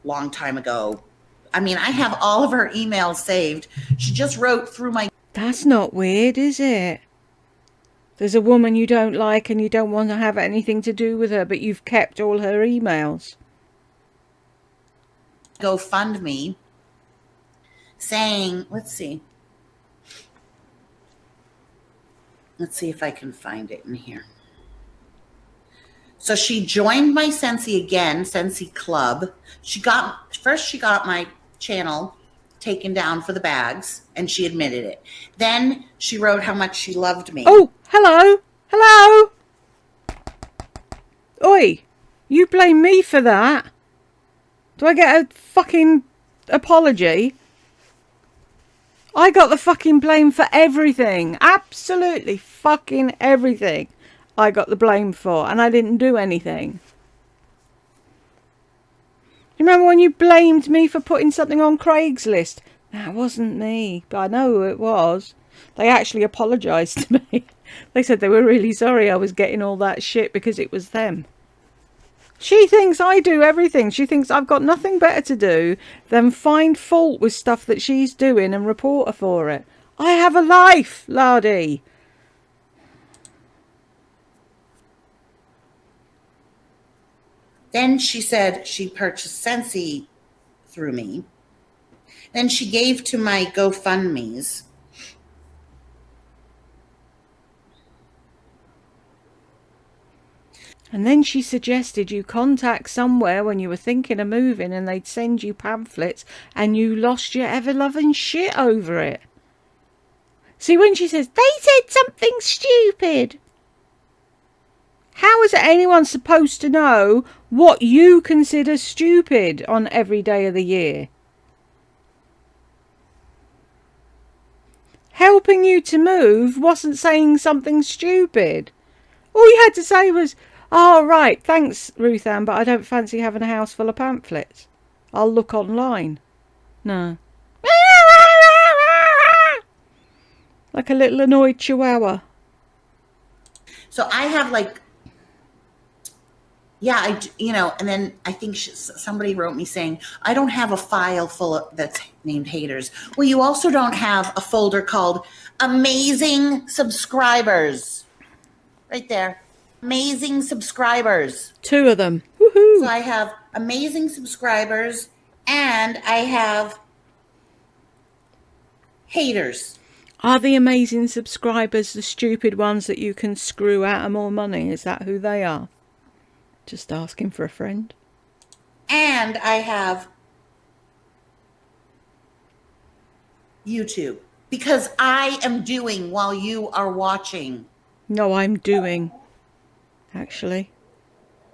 long time ago. I mean, I have all of her emails saved. She just wrote through my... That's not weird, is it? There's a woman you don't like and you don't want to have anything to do with her, but you've kept all her emails. GoFundMe saying, let's see if I can find it in here. So she joined my Sensi Club. She got my channel taken down for the bags, and she admitted it. Then she wrote how much she loved me. Oh, hello. Oi, you blame me for that? Do I get a fucking apology? I got the fucking blame for everything. Absolutely fucking everything I got the blame for, and I didn't do anything. You remember when you blamed me for putting something on Craigslist? That wasn't me, but I know who it was. They actually apologised to me. They said they were really sorry I was getting all that shit because it was them. She thinks I do everything. She thinks I've got nothing better to do than find fault with stuff that she's doing and report her for it. I have a life, Lardy. Then she said she purchased Sensi through me. Then she gave to my GoFundMes. And then she suggested you contact somewhere when you were thinking of moving and they'd send you pamphlets and you lost your ever-loving shit over it. See, when she says, they said something stupid. How is anyone supposed to know what you consider stupid on every day of the year? Helping you to move wasn't saying something stupid. All you had to say was, oh, right, thanks, Ruth Ann, but I don't fancy having a house full of pamphlets. I'll look online. No. Like a little annoyed chihuahua. So I have and then I think somebody wrote me saying, I don't have a file full that's named haters. Well, you also don't have a folder called amazing subscribers. Right there. Amazing subscribers. 2 of them. Woohoo! So I have amazing subscribers and I have haters. Are the amazing subscribers the stupid ones that you can screw out of more money? Is that who they are? Just asking for a friend. And I have YouTube because I am doing while you are watching. No, I'm doing, actually.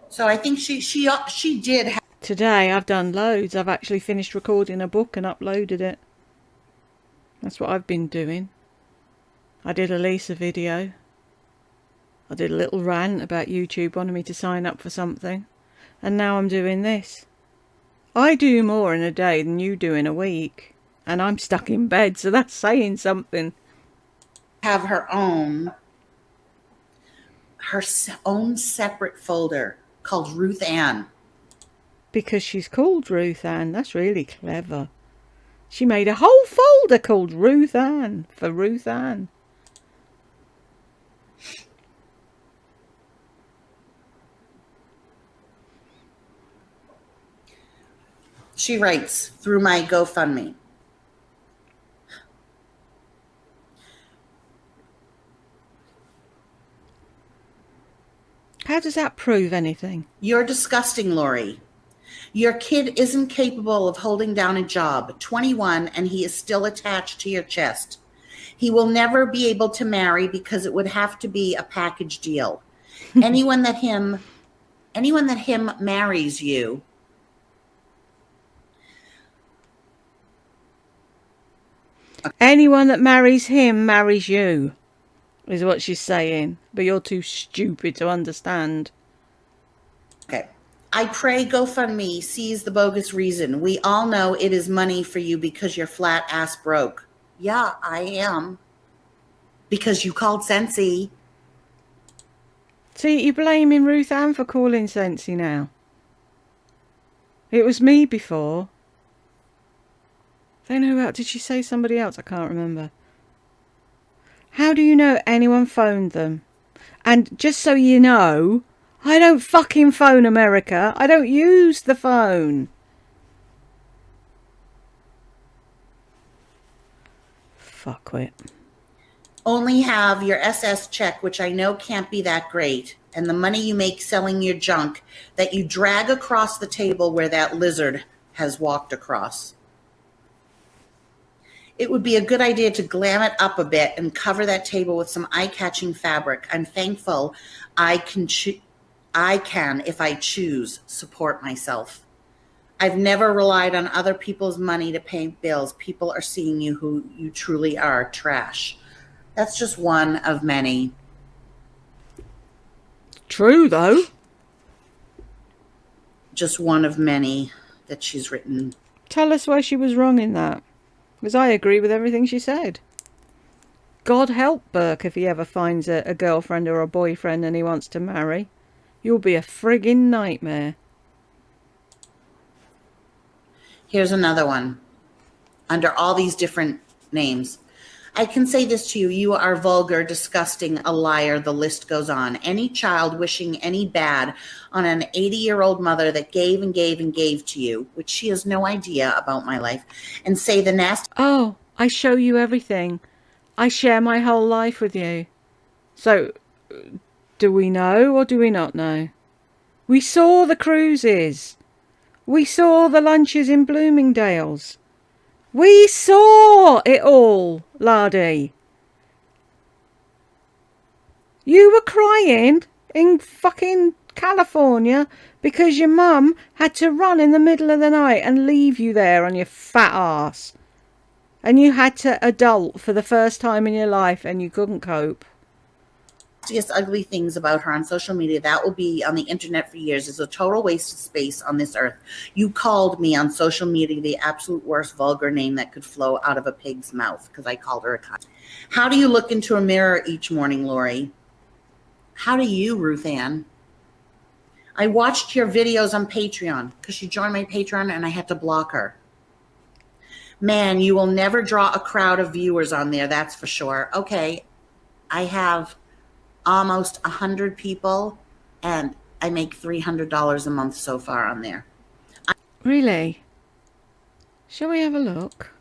So I think she did. Today I've done loads. I've actually finished recording a book and uploaded it. That's what I've been doing. I did a Lisa video. I did a little rant about YouTube wanting me to sign up for something. And now I'm doing this. I do more in a day than you do in a week. And I'm stuck in bed, so that's saying something. Have her own separate folder called Ruth Ann. Because she's called Ruth Ann. That's really clever. She made a whole folder called Ruth Ann for Ruth Ann. She writes through my GoFundMe. How does that prove anything? You're disgusting, Lori. Your kid isn't capable of holding down a job, 21, and he is still attached to your chest. He will never be able to marry because it would have to be a package deal. Anyone that him marries you. Anyone that marries him marries you, is what she's saying. But you're too stupid to understand. Okay. I pray GoFundMe sees the bogus reason. We all know it is money for you because you're flat ass broke. Yeah, I am. Because you called Sensi. See, you're blaming Ruth Ann for calling Sensi now. It was me before. Then who else? Did she say somebody else? I can't remember. How do you know anyone phoned them? And just so you know, I don't fucking phone America. I don't use the phone. Fuckwit. Only have your SS check, which I know can't be that great, and the money you make selling your junk that you drag across the table where that lizard has walked across. It would be a good idea to glam it up a bit and cover that table with some eye-catching fabric. I'm thankful I can, if I choose, support myself. I've never relied on other people's money to pay bills. People are seeing you who you truly are, trash. That's just one of many. True, though. Just one of many that she's written. Tell us where she was wrong in that. Because I agree with everything she said. God help Burke if he ever finds a girlfriend or a boyfriend and he wants to marry. You'll be a friggin' nightmare. Here's another one. Under all these different names. I can say this to you. You are vulgar, disgusting, a liar. The list goes on. Any child wishing any bad on an 80-year-old mother that gave and gave and gave to you, which she has no idea about my life, and say the nasty... Oh, I show you everything. I share my whole life with you. So, do we know or do we not know? We saw the cruises. We saw the lunches in Bloomingdale's. We saw it all, Lardy. You were crying in fucking California because your mum had to run in the middle of the night and leave you there on your fat ass. And you had to adult for the first time in your life and you couldn't cope. Ugly things about her on social media that will be on the internet for years is a total waste of space on this earth. You called me on social media the absolute worst vulgar name that could flow out of a pig's mouth because I called her a cunt. How do you look into a mirror each morning, Lori? How do you, Ruth Ann? I watched your videos on Patreon because she joined my Patreon and I had to block her. Man, you will never draw a crowd of viewers on there, that's for sure. Okay, I have almost 100 people, and I make $300 a month so far on there. Really? Shall we have a look?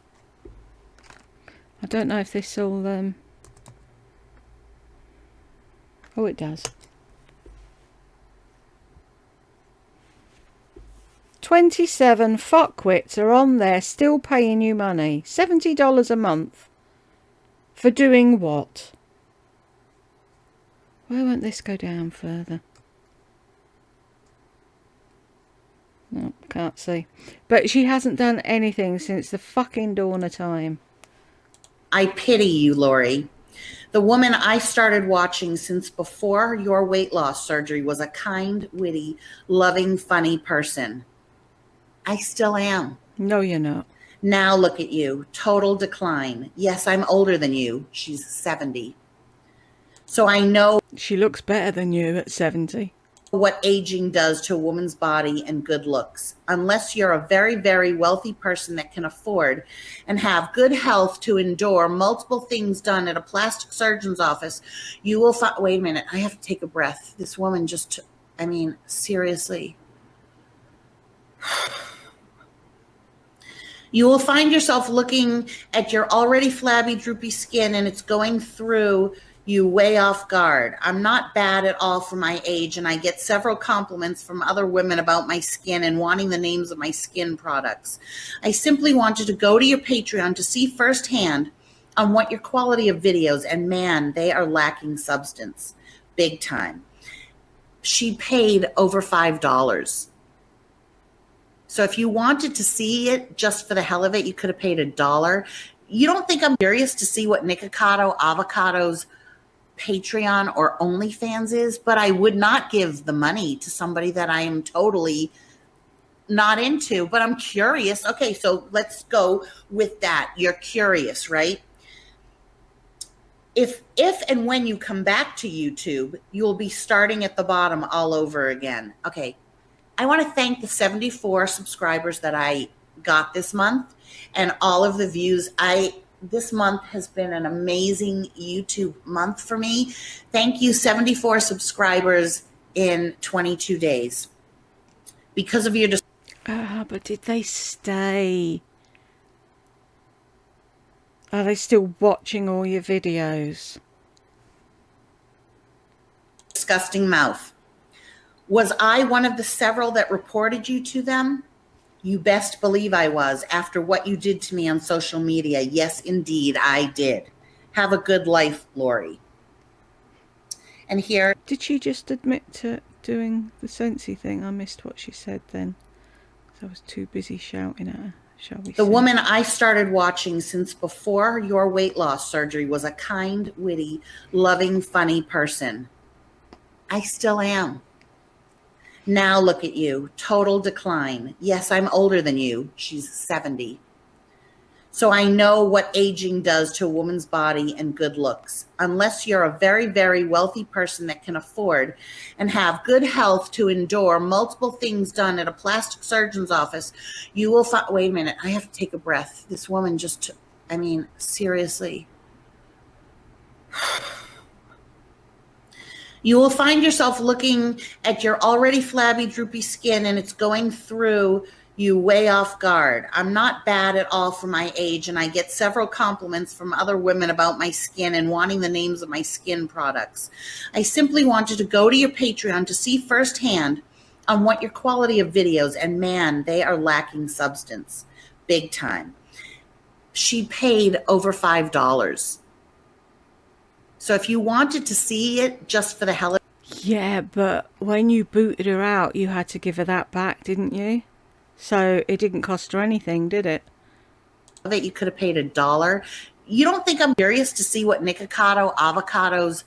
I don't know if this will... Oh, it does. 27 fuckwits are on there still paying you money. $70 a month. For doing what? Why won't this go down further? No, can't see. But she hasn't done anything since the fucking dawn of time. I pity you, Lori. The woman I started watching since before your weight loss surgery was a kind, witty, loving, funny person. I still am. No, you're not. Now look at you. Total decline. Yes, I'm older than you. She's 70. So I know she looks better than you at 70. What aging does to a woman's body and good looks. Unless you're a very, very wealthy person that can afford and have good health to endure multiple things done at a plastic surgeon's office, you will find... Wait a minute. I have to take a breath. This woman just... I mean, seriously. You will find yourself looking at your already flabby, droopy skin and it's going through you way off guard. I'm not bad at all for my age, and I get several compliments from other women about my skin and wanting the names of my skin products. I simply wanted to go to your Patreon to see firsthand on what your quality of videos, and man, they are lacking substance. Big time. She paid over $5. So if you wanted to see it just for the hell of it, you could have paid $1. You don't think I'm curious to see what Nikocado Avocado's Patreon or OnlyFans is, but I would not give the money to somebody that I am totally not into, but I'm curious. Okay, so let's go with that. You're curious, right? If and when you come back to YouTube, you'll be starting at the bottom all over again. Okay, I want to thank the 74 subscribers that I got this month and all of the views. This month has been an amazing YouTube month for me. Thank you, 74 subscribers in 22 days. Because of your but did they stay? Are they still watching all your videos? disgusting mouth. Was I one of the several that reported you to them? You best believe I was, after what you did to me on social media. Yes, indeed, I did. Have a good life, Lori. And here... Did she just admit to doing the Sensi thing? I missed what she said then. I was too busy shouting at her, shall we say. The woman I started watching since before your weight loss surgery was a kind, witty, loving, funny person. I still am. Now look at you, total decline. Yes, I'm older than you. She's 70. So I know what aging does to a woman's body and good looks. Unless you're a very, very wealthy person that can afford and have good health to endure multiple things done at a plastic surgeon's office, you will find... Wait a minute, I have to take a breath. This woman just, I mean, seriously. You will find yourself looking at your already flabby, droopy skin and it's going through you way off guard. I'm not bad at all for my age, and I get several compliments from other women about my skin and wanting the names of my skin products. I simply wanted to go to your Patreon to see firsthand on what your quality of videos, and man, they are lacking substance. Big time. She paid over $5. So if you wanted to see it just for the hell of it... Yeah, but when you booted her out, you had to give her that back, didn't you? So it didn't cost her anything, did it? That you could have paid $1. You don't think I'm curious to see what Nikocado Avocado's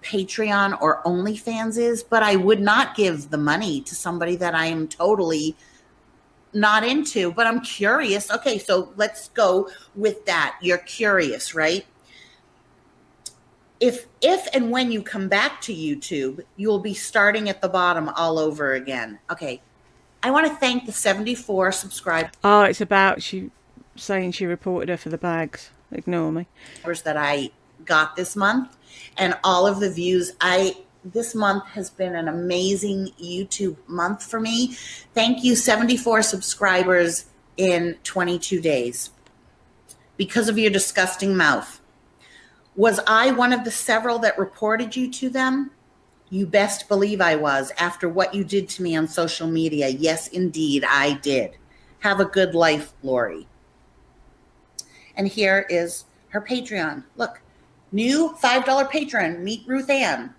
Patreon or OnlyFans is, but I would not give the money to somebody that I am totally not into, but I'm curious. Okay, so let's go with that. You're curious, right? If and when you come back to YouTube, you'll be starting at the bottom all over again. Okay, I want to thank the 74 subscribers. Oh, it's about she saying she reported her for the bags. Ignore me. That I got this month and all of the views. This month has been an amazing YouTube month for me. Thank you, 74 subscribers in 22 days. Because of your disgusting mouth. Was I one of the several that reported you to them? You best believe I was, after what you did to me on social media. Yes, indeed, I did. Have a good life, Lori. And here is her Patreon. Look, new $5 patron, meet Ruth Ann.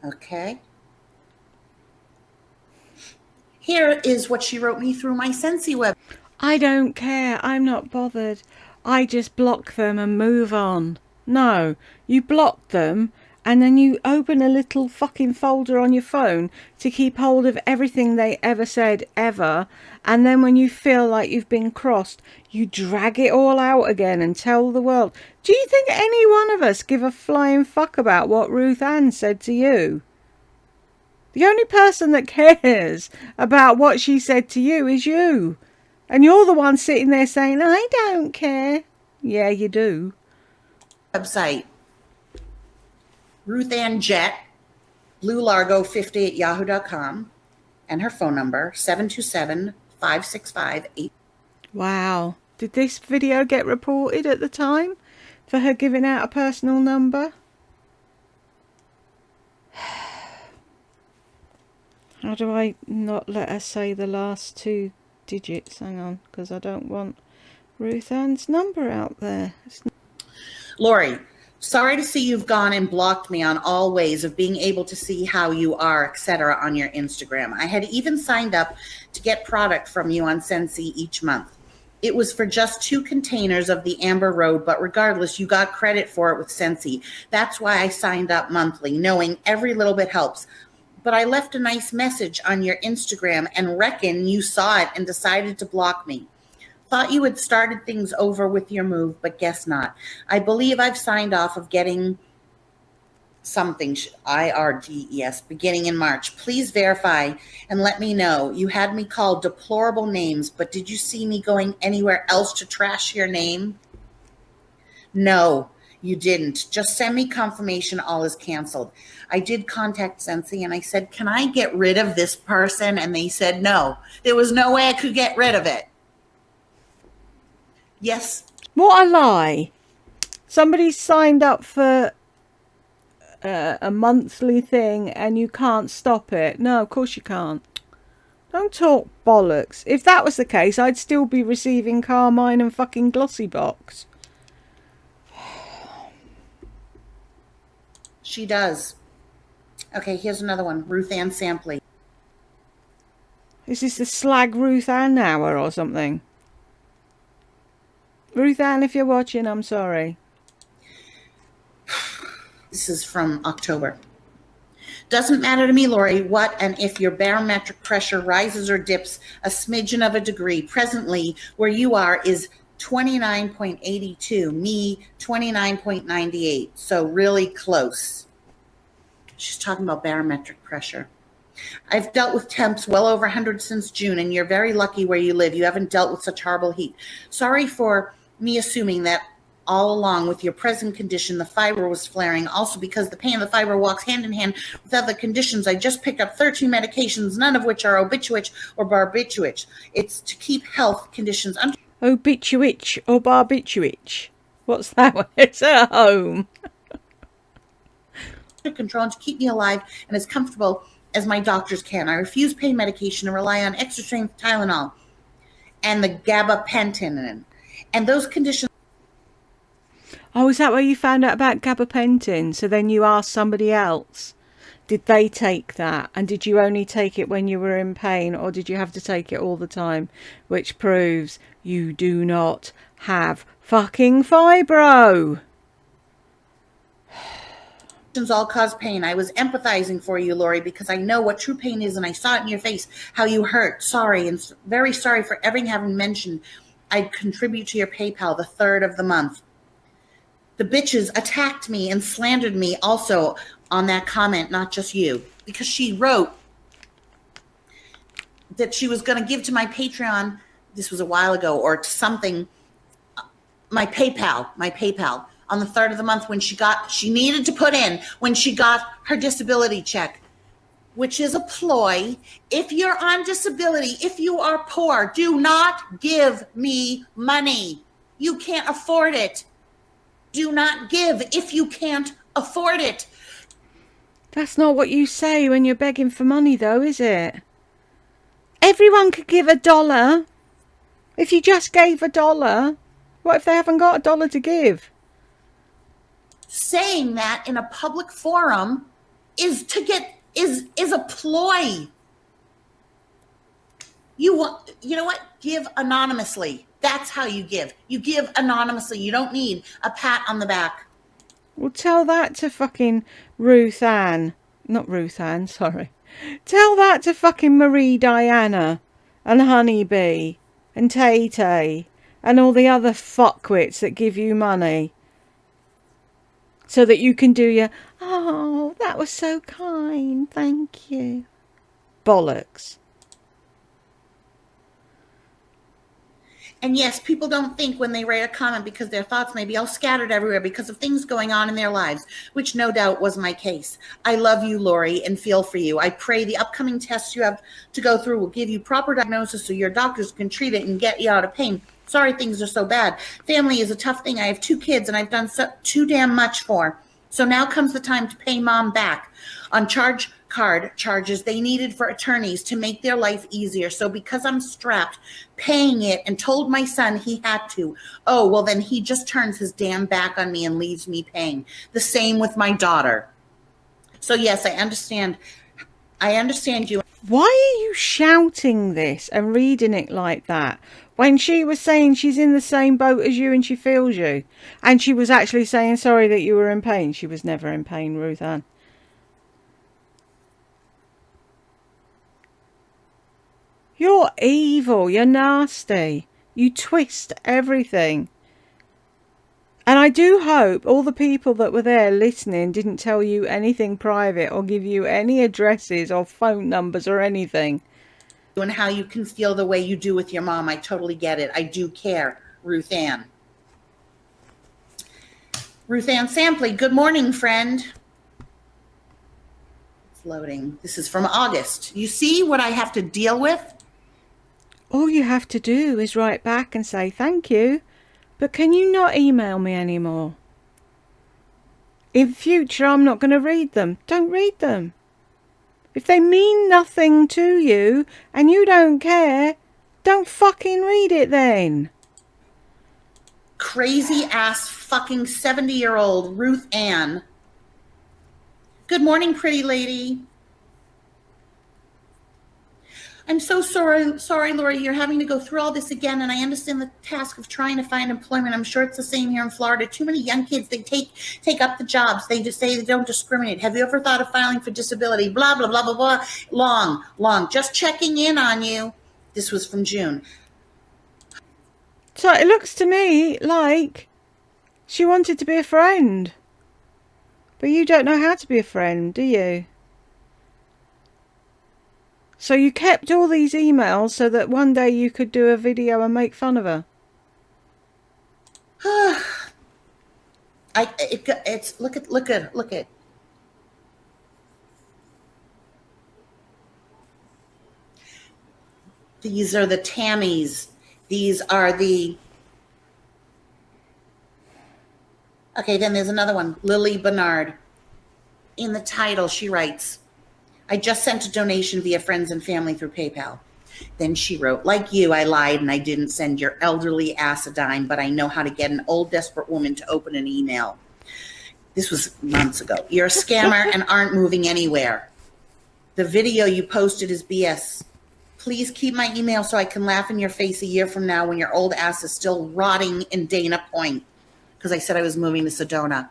Okay. Here is what she wrote me through my Sensi web. I don't care. I'm not bothered. I just block them and move on. No, you block them and then you open a little fucking folder on your phone to keep hold of everything they ever said ever, and then when you feel like you've been crossed, you drag it all out again and tell the world. Do you think any one of us give a flying fuck about what Ruth Ann said to you? The only person that cares about what she said to you is you. And you're the one sitting there saying, I don't care. Yeah, you do. Website, Ruth Ann Jet, Blue Largo 50 at yahoo.com. and her phone number, 727-565-8. Wow. Did this video get reported at the time for her giving out a personal number? How do I not let her say the last 2 digits? Hang on, because I don't want Ruth Ann's number out there. Lori, sorry to see you've gone and blocked me on all ways of being able to see how you are, etc. on your Instagram. I had even signed up to get product from you on Scentsy each month. It was for just 2 containers of the Amber Road, but regardless, you got credit for it with Scentsy. That's why I signed up monthly, knowing every little bit helps. But I left a nice message on your Instagram and reckon you saw it and decided to block me. Thought you had started things over with your move, but guess not. I believe I've signed off of getting something, IRDES, beginning in March. Please verify and let me know. You had me call deplorable names, but did you see me going anywhere else to trash your name? No, you didn't. Just send me confirmation all is canceled. I did contact Scentsy and I said, can I get rid of this person? And they said no. There was no way I could get rid of it. Yes. What a lie. Somebody signed up for a monthly thing and you can't stop it. No, of course you can't. Don't talk bollocks. If that was the case, I'd still be receiving Carmine and fucking Glossy Box. She does. Okay, here's another one. Ruth Ann Sampley. Is this the slag Ruth Ann hour or something? Ruth Ann, if you're watching, I'm sorry. This is from October. Doesn't matter to me, Lori, what and if your barometric pressure rises or dips a smidgen of a degree. Presently, where you are is 29.82, me 29.98, so really close. She's talking about barometric pressure. I've dealt with temps well over 100 since June, and you're very lucky where you live. You haven't dealt with such horrible heat. Sorry for me assuming that all along with your present condition, the fiber was flaring. Also, because the pain of the fiber walks hand in hand with other conditions, I just picked up 13 medications, none of which are obituate or barbituric. It's to keep health conditions under Obituate or barbituric? What's that one? It's at home. control and to keep me alive and as comfortable as my doctors can. I refuse pain medication and rely on extra strength Tylenol and the gabapentin. And those conditions. Oh, is that where you found out about gabapentin? So then you asked somebody else, did they take that? And did you only take it when you were in pain, or did you have to take it all the time? Which proves you do not have fucking fibro. All cause pain. I was empathizing for you, Lori, because I know what true pain is, and I saw it in your face, how you hurt. Sorry, and very sorry for everything having mentioned. I'd contribute to your PayPal the 3rd of the month. The bitches attacked me and slandered me also on that comment, not just you, because she wrote that she was going to give to my Patreon, this was a while ago, or to something, my PayPal on the 3rd of the month when she needed to put in when she got her disability check, which is a ploy. If you're on disability, if you are poor, do not give me money. You can't afford it. Do not give if you can't afford it. That's not what you say when you're begging for money, though, is it? Everyone could give $1. If you just gave $1, what if they haven't got $1 to give? Saying that in a public forum is a ploy. You know what? Give anonymously. That's how you give. You give anonymously. You don't need a pat on the back. Well, tell that to fucking Ruth Ann. Not Ruth Ann, sorry. Tell that to fucking Marie Diana and Honeybee and Tay Tay and all the other fuckwits that give you money. So that you can do your, oh, that was so kind, thank you. Bollocks. And yes, people don't think when they write a comment because their thoughts may be all scattered everywhere because of things going on in their lives, which no doubt was my case. I love you, Lori, and feel for you. I pray the upcoming tests you have to go through will give you proper diagnosis so your doctors can treat it and get you out of pain. Sorry things are so bad. Family is a tough thing. I have 2 kids and I've done too damn much for. So now comes the time to pay mom back on card charges they needed for attorneys to make their life easier. So because I'm strapped, paying it and told my son he had to, oh, well, then he just turns his damn back on me and leaves me paying. The same with my daughter. So yes, I understand you. Why are you shouting this and reading it like that when she was saying she's in the same boat as you and she feels you? And she was actually saying sorry that you were in pain. She was never in pain, Ruth Ann. You're evil. You're nasty. You twist everything. And I do hope all the people that were there listening didn't tell you anything private or give you any addresses or phone numbers or anything. And how you can feel the way you do with your mom. I totally get it. I do care, Ruth Ann. Ruth Ann Sampley, good morning, friend. It's loading. This is from August. You see what I have to deal with? All you have to do is write back and say thank you. But can you not email me anymore? In future, I'm not going to read them. Don't read them. If they mean nothing to you and you don't care, don't fucking read it then. Crazy ass fucking 70-year-old Ruth Ann. Good morning, pretty lady. I'm so sorry, Lori, you're having to go through all this again, and I understand the task of trying to find employment. I'm sure it's the same here in Florida. Too many young kids, they take up the jobs. They just say they don't discriminate. Have you ever thought of filing for disability? Blah, blah, blah, blah, blah. Long. Just checking in on you. This was from June. So it looks to me like she wanted to be a friend. But you don't know how to be a friend, do you? So you kept all these emails so that one day you could do a video and make fun of her. Look at. These are the Tammys. These are the. Okay, then there's another one, Lily Bernard. In the title, she writes, I just sent a donation via friends and family through PayPal. Then she wrote, like you, I lied and I didn't send your elderly ass a dime, but I know how to get an old desperate woman to open an email. This was months ago. You're a scammer and aren't moving anywhere. The video you posted is BS. Please keep my email so I can laugh in your face a year from now when your old ass is still rotting in Dana Point. Because I said I was moving to Sedona.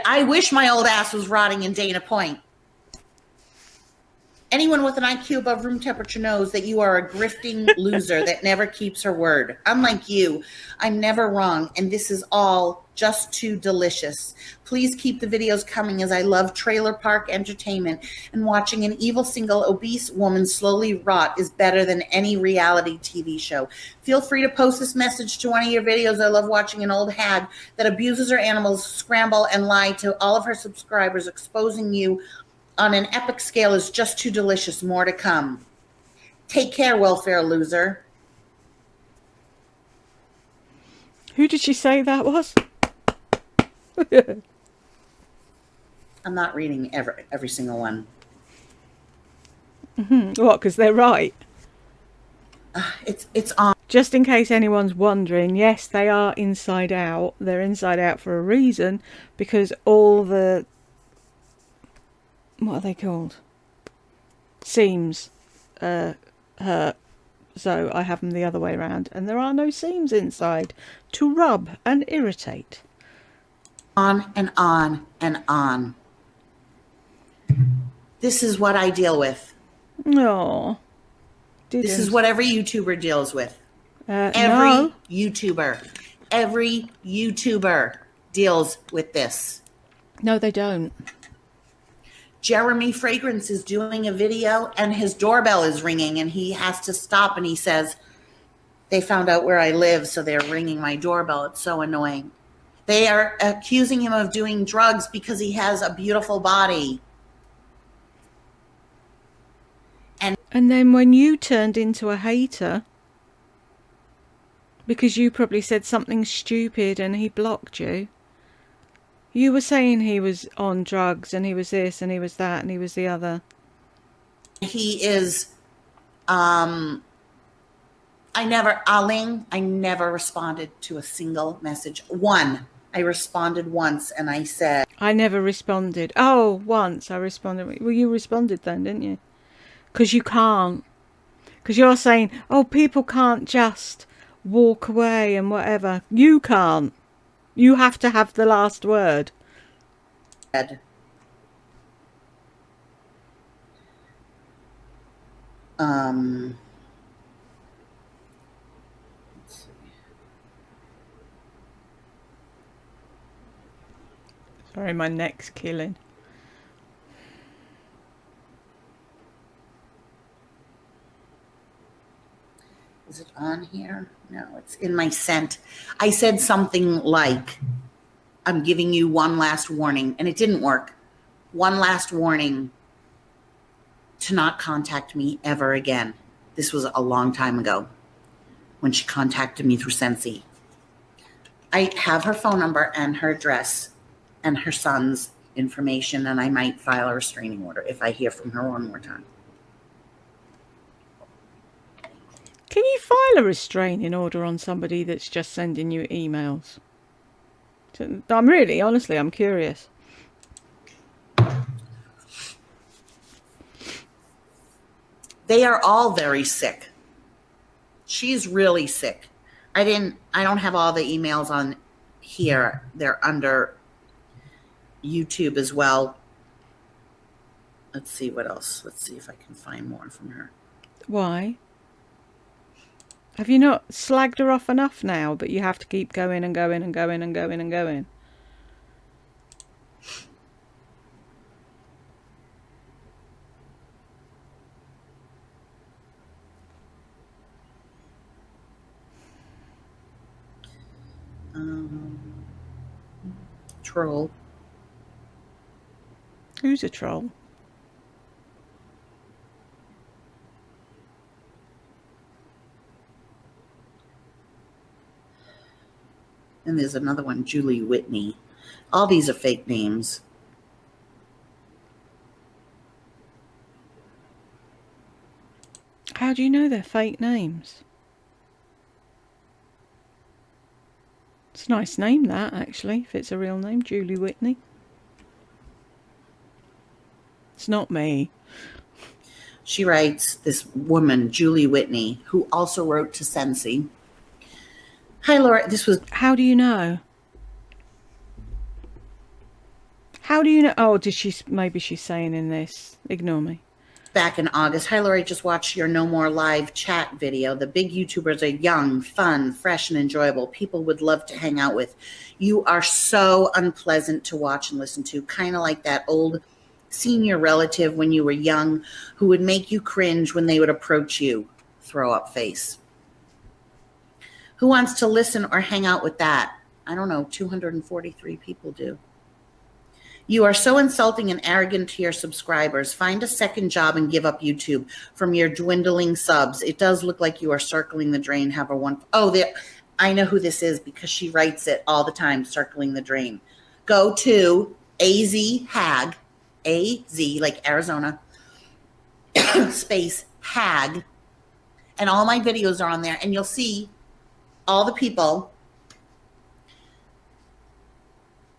I wish my old ass was rotting in Dana Point. Anyone with an IQ above room temperature knows that you are a grifting loser that never keeps her word. Unlike you, I'm never wrong, and this is all just too delicious. Please keep the videos coming as I love trailer park entertainment, and watching an evil single obese woman slowly rot is better than any reality TV show. Feel free to post this message to one of your videos. I love watching an old hag that abuses her animals, scramble and lie to all of her subscribers, exposing you on an epic scale is just too delicious. More to come. Take care, welfare loser. Who did she say that was? I'm not reading every single one. What, because they're right? It's on. Just in case anyone's wondering, yes, they are inside out. They're inside out for a reason, because all the... what are they called? Seams hurt. So I have them the other way around. And there are no seams inside to rub and irritate. On and on and on. This is what I deal with. No. This is what every YouTuber deals with. No. Every YouTuber deals with this. No, they don't. Jeremy Fragrance is doing a video and his doorbell is ringing and he has to stop and he says, They found out where I live, so they're ringing my doorbell. It's so annoying. They are accusing him of doing drugs because he has a beautiful body. And then when you turned into a hater, because you probably said something stupid and he blocked you, you were saying he was on drugs and he was this and he was that and he was the other. He is, I never responded to a single message. I responded once and I said, I never responded. Oh, once I responded. Well, you responded then, didn't you? Because you can't. Because you're saying, oh, people can't just walk away and whatever. You can't. You have to have the last word. Sorry, my neck's killing. is it on here? No, it's in my sent. I said something like, I'm giving you one last warning, and it didn't work. One last warning to not contact me ever again. This was a long time ago when she contacted me through Sensi. I have her phone number and her address and her son's information, and I might file a restraining order if I hear from her one more time. Can you file a restraining order on somebody that's just sending you emails? Honestly, I'm curious. They are all very sick. She's really sick. I don't have all the emails on here. They're under YouTube as well. Let's see what else. Let's see if I can find more from her. Why? Have you not slagged her off enough now, but you have to keep going and going and going and going and going? Troll. Who's a troll? And there's another one, Julie Whitney. All these are fake names. How do you know they're fake names? It's a nice name, that, actually, if it's a real name, Julie Whitney. It's not me. She writes, this woman, Julie Whitney, who also wrote to Sensi. Hi, Laura. This was... How do you know? How do you know? Oh, maybe she's saying in this. Ignore me. Back in August. Hi, Laura. Just watched your No More Live chat video. The big YouTubers are young, fun, fresh, and enjoyable. People would love to hang out with. You are so unpleasant to watch and listen to. Kind of like that old senior relative when you were young who would make you cringe when they would approach you. Throw up face. Who wants to listen or hang out with that? I don't know. 243 people do. You are so insulting and arrogant to your subscribers. Find a second job and give up YouTube from your dwindling subs. It does look like you are circling the drain. Have a one. Oh, I know who this is because she writes it all the time, circling the drain. Go to AZ like Arizona, space hag. And all my videos are on there. And you'll see all the people.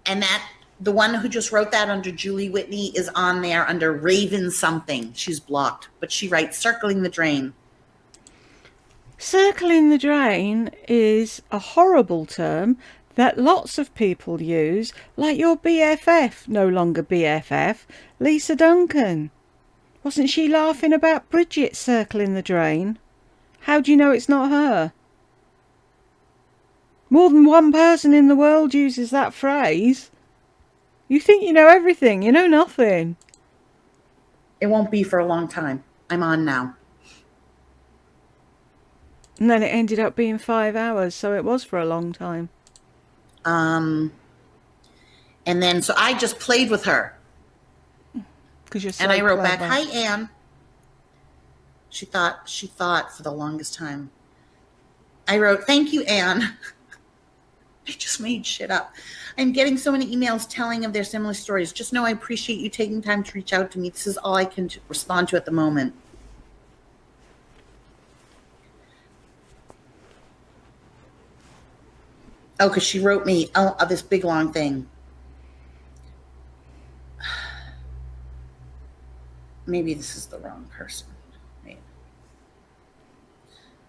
And the one who just wrote that under Julie Whitney is on there under Raven something. She's blocked, but she writes circling the drain. Circling the drain is a horrible term that lots of people use, like your BFF, no longer BFF, Lisa Duncan. Wasn't she laughing about Bridget circling the drain? How do you know it's not her? More than one person in the world uses that phrase. You think you know everything. You know nothing. It won't be for a long time. I'm on now. And then it ended up being 5 hours, so it was for a long time. And then, so I just played with her. Because you're so And I wrote clever. back, "Hi, Anne." She thought for the longest time. I wrote, "Thank you, Anne." I just made shit up. "I'm getting so many emails telling of their similar stories. Just know I appreciate you taking time to reach out to me. This is all I can respond to at the moment." Oh, because she wrote me this big long thing. Maybe this is the wrong person. Wait.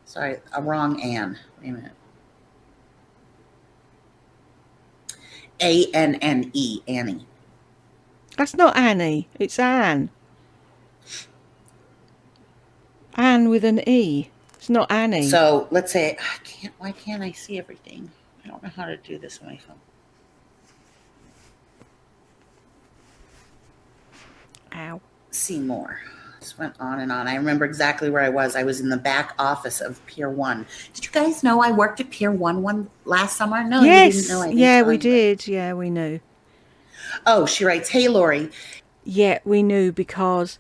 Sorry, a wrong Anne. Wait a minute. ANNE, Annie. That's not Annie. It's Anne. Anne with an E. It's not Annie. So let's say, why can't I see everything? I don't know how to do this on my phone. Ow. See more. This went on and on. I remember exactly where I was. I was in the back office of Pier 1. Did you guys know I worked at Pier 1 last summer? No, yes. You didn't know. Yeah, we did. Yeah, we knew. Oh, she writes, "Hey, Lori." Yeah, we knew because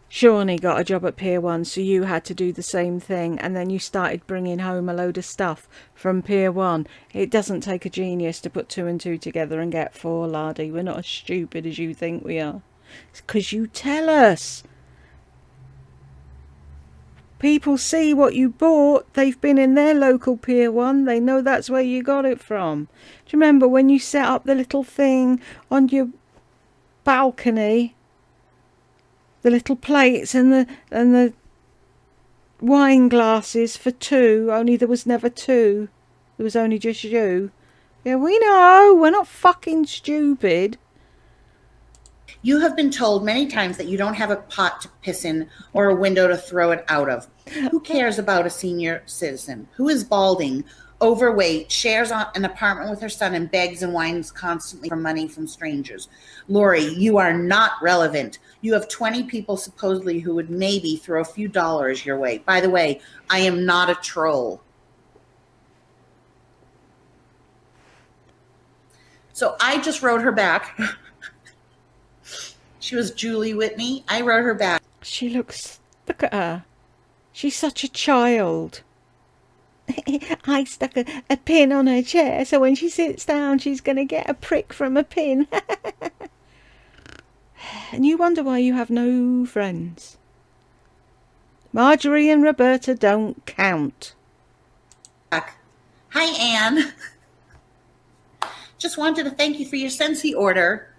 Shawnee got a job at Pier 1, so you had to do the same thing, and then you started bringing home a load of stuff from Pier 1. It doesn't take a genius to put 2 and 2 together and get 4, Lardy. We're not as stupid as you think we are. It's because you tell us. People see what you bought. They've been in their local Pier 1. They know that's where you got it from. Do you remember when you set up the little thing on your balcony? The little plates and the wine glasses for 2, only there was never 2. There was only just you. Yeah, we know. We're not fucking stupid. "You have been told many times that you don't have a pot to piss in or a window to throw it out of. Who cares about a senior citizen who is balding, overweight, shares an apartment with her son, and begs and whines constantly for money from strangers? Lori, you are not relevant. You have 20 people supposedly who would maybe throw a few dollars your way. By the way, I am not a troll." So I just wrote her back. She was Julie Whitney. I wrote her back. She looks... Look at her. She's such a child. I stuck a pin on her chair, so when she sits down, she's going to get a prick from a pin. And you wonder why you have no friends. Marjorie and Roberta don't count. "Hi, Anne. Just wanted to thank you for your Scentsy order.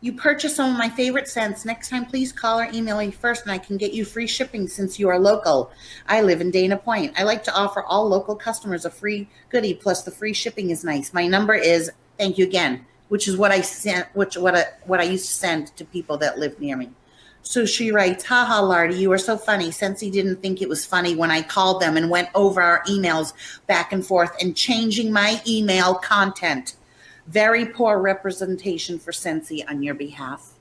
You purchased some of my favorite scents. Next time, please call or email me first, and I can get you free shipping since you are local. I live in Dana Point. I like to offer all local customers a free goodie, plus the free shipping is nice. My number is," thank you again, which is what I sent, what I used to send to people that live near me. So she writes, "Haha, Lardy, you are so funny. Scentsy didn't think it was funny when I called them and went over our emails back and forth and changing my email content. Very poor representation for Scentsy on your behalf."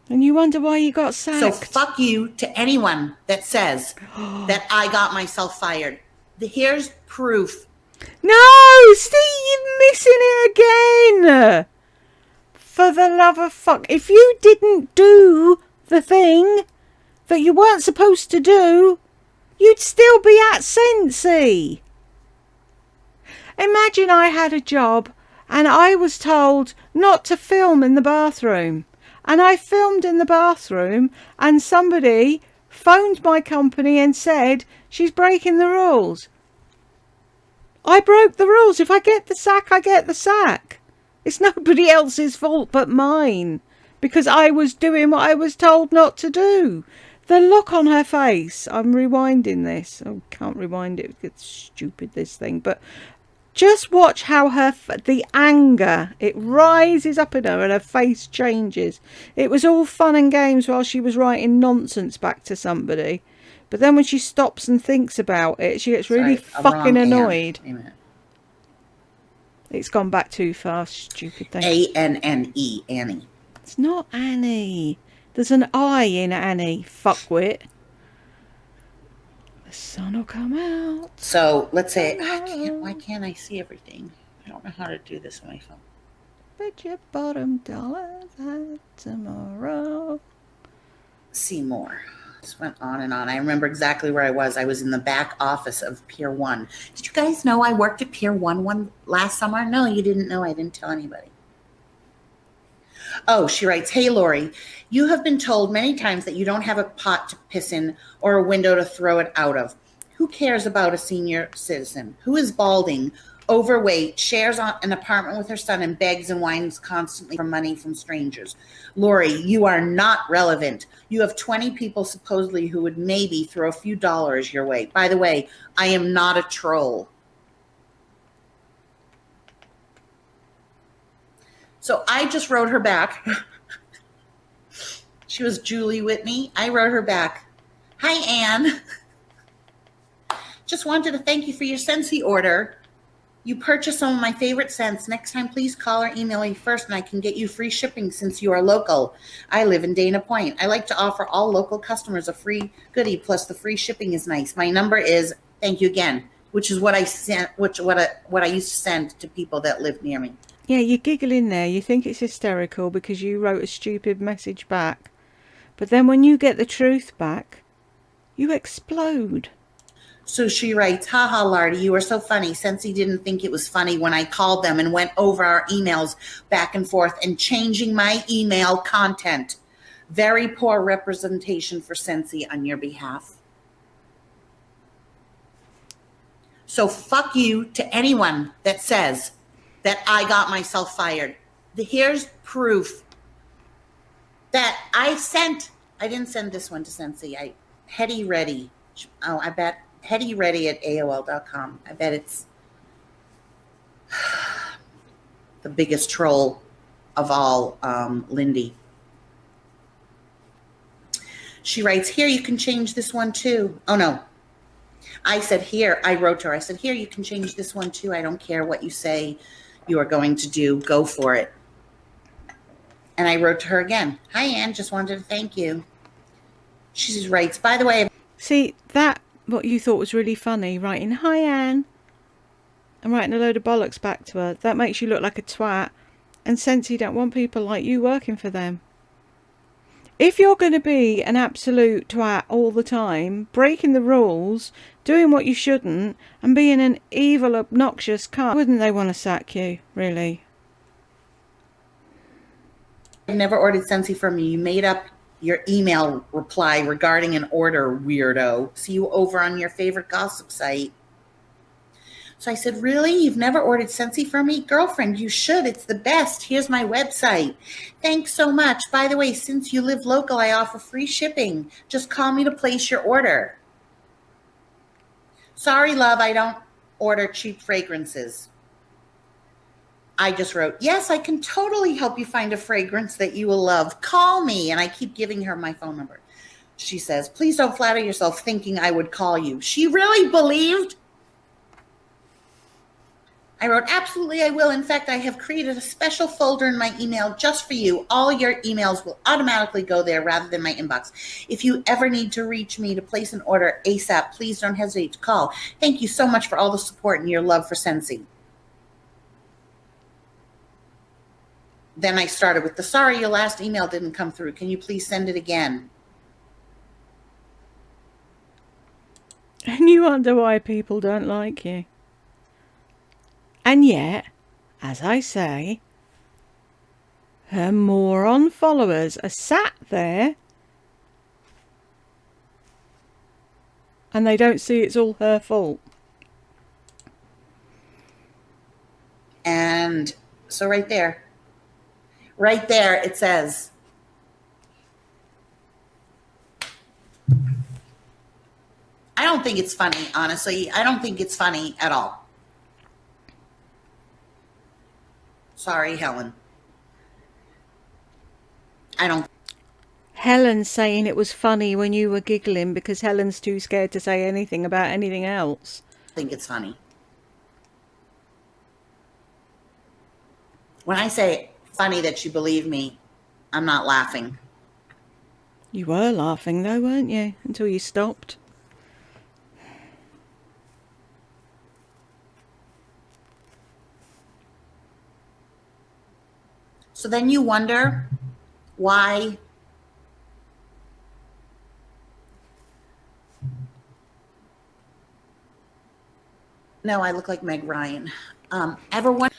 And you wonder why you got sacked. So fuck you to anyone that says that I got myself fired. Here's proof. No, see, you're missing it again. For the love of fuck. If you didn't do the thing that you weren't supposed to do, you'd still be at Scentsy. Imagine I had a job and I was told not to film in the bathroom. And I filmed in the bathroom and somebody phoned my company and said, "She's breaking the rules." I broke the rules. If I get the sack, I get the sack. It's nobody else's fault but mine. Because I was doing what I was told not to do. The look on her face. I'm rewinding this. Oh, can't rewind it. It's stupid, this thing. But just watch how the anger, it rises up in her and her face changes. It was all fun and games while she was writing nonsense back to somebody. But then when she stops and thinks about it, she gets really fucking annoyed. It's gone back too far, stupid thing. ANNE, Annie. It's not Annie. There's an I in Annie, fuckwit. sun will come out. So let's say, why can't I see everything? I don't know how to do this on my phone. Bet your bottom dollar that tomorrow. See more. Just went on and on. I remember exactly where I was. I was in the back office of Pier 1. Did you guys know I worked at Pier 1 last summer? No, you didn't know. I didn't tell anybody. Oh, she writes, hey, Lori, you have been told many times that you don't have a pot to piss in or a window to throw it out of. Who cares about a senior citizen who is balding, overweight, shares an apartment with her son, and begs and whines constantly for money from strangers? Lori, you are not relevant. You have 20 people supposedly who would maybe throw a few dollars your way. By the way, I am not a troll. So I just wrote her back. She was Julie Whitney. I wrote her back. Hi, Anne. Just wanted to thank you for your Scentsy order. You purchased some of my favorite scents. Next time, please call or email me first, and I can get you free shipping since you are local. I live in Dana Point. I like to offer all local customers a free goodie, plus the free shipping is nice. My number is, thank you again, which is what I sent, what I used to send to people that live near me. Yeah, you giggle in there. You think it's hysterical because you wrote a stupid message back. But then when you get the truth back, you explode. So she writes, haha, Lardy, you are so funny. Scentsy didn't think it was funny when I called them and went over our emails back and forth and changing my email content. Very poor representation for Scentsy on your behalf. So fuck you to anyone that says that I got myself fired. Here's proof that I didn't send this one to Scentsy. Hetty Ready. Oh, I bet Hetty Ready at AOL.com. I bet it's the biggest troll of all, Lindy. She writes, here, you can change this one too. Oh, no. I said, here, I wrote to her. I said, here, you can change this one too. I don't care what you say you are going to do. Go for it. And I wrote to her again. Hi, Anne. Just wanted to thank you. She writes, by the way. See, that what you thought was really funny, writing, hi, Anne, and writing a load of bollocks back to her, that makes you look like a twat, and Scentsy don't want people like you working for them. If you're going to be an absolute twat all the time, breaking the rules, doing what you shouldn't, and being an evil, obnoxious cunt, wouldn't they want to sack you, really? I've never ordered Scentsy from you. You made up your email reply regarding an order, weirdo. See you over on your favorite gossip site. So I said, really? You've never ordered Scentsy from me? Girlfriend, you should. It's the best. Here's my website. Thanks so much. By the way, since you live local, I offer free shipping. Just call me to place your order. Sorry, love, I don't order cheap fragrances. I just wrote, yes, I can totally help you find a fragrance that you will love. Call me. And I keep giving her my phone number. She says, please don't flatter yourself thinking I would call you. She really believed. I wrote, absolutely, I will. In fact, I have created a special folder in my email just for you. All your emails will automatically go there rather than my inbox. If you ever need to reach me to place an order ASAP, please don't hesitate to call. Thank you so much for all the support and your love for Scentsy. Then I started with the, sorry, your last email didn't come through. Can you please send it again? And you wonder why people don't like you. And yet, as I say, her moron followers are sat there and they don't see it's all her fault. And so right there it says, I don't think it's funny, honestly. I don't think it's funny at all. Sorry, Helen. I don't. Helen's saying it was funny when you were giggling because Helen's too scared to say anything about anything else. I think it's funny. When I say funny that you believe me, I'm not laughing. You were laughing though, weren't you? Until you stopped. So then you wonder why no, I look like Meg Ryan. Ever wonder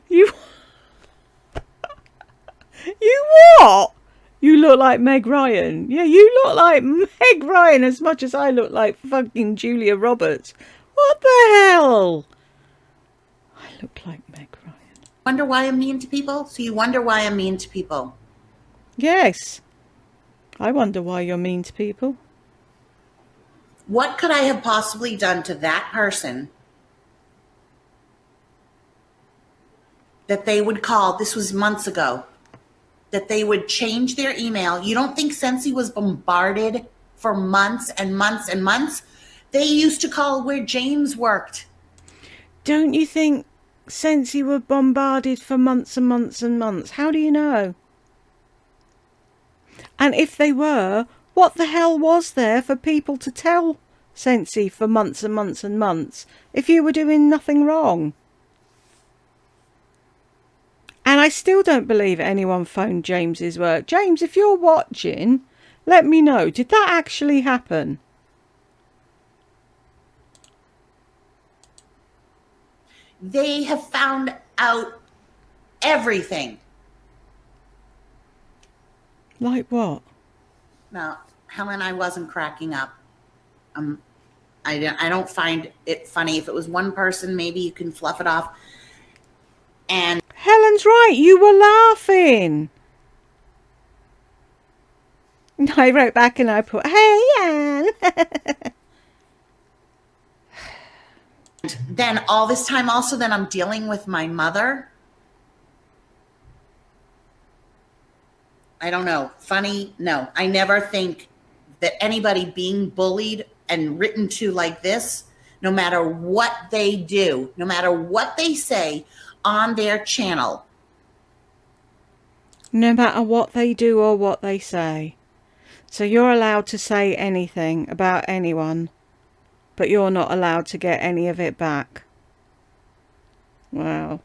You you what? You look like Meg Ryan. Yeah, you look like Meg Ryan as much as I look like fucking Julia Roberts. What the hell? I look like Meg Ryan. wonder why I'm mean to people? So you wonder why I'm mean to people? Yes. I wonder why you're mean to people. What could I have possibly done to that person that they would call? This was months ago. That they would change their email. You don't think Sensi was bombarded for months and months and months? They used to call where James worked. Don't you think Sensi were bombarded for months and months and months? How do you know? And if they were, what the hell was there for people to tell Sensi for months and months and months if you were doing nothing wrong? And I still don't believe anyone phoned James's work. James, if you're watching, let me know. Did that actually happen? They have found out everything. Like what? Now, Helen, I wasn't cracking up. I don't find it funny. If it was one person, maybe you can fluff it off. And Helen's right. You were laughing. I wrote back and I put, "Hey, Anne." then all this time also, then I'm dealing with my mother. I don't know. Funny? No. I never think that anybody being bullied and written to like this, no matter what they do, no matter what they say on their channel. No matter what they do or what they say. So you're allowed to say anything about anyone, but you're not allowed to get any of it back. Wow.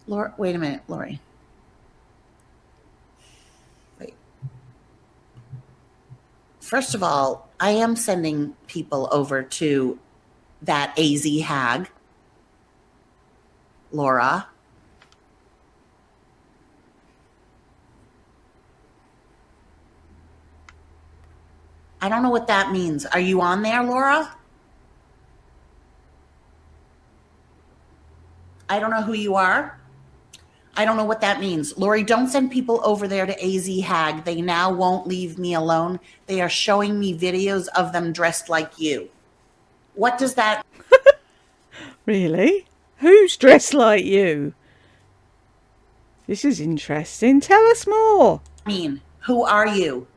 Laura, wait a minute, Lori. Wait. First of all, I am sending people over to that AZ hag, Laura. I don't know what that means. Are you on there, Laura? I don't know who you are. I don't know what that means. Lori, don't send people over there to AZ Hag. They now won't leave me alone. They are showing me videos of them dressed like you. What does that Really? Who's dressed like you? This is interesting. Tell us more. mean? Who are you?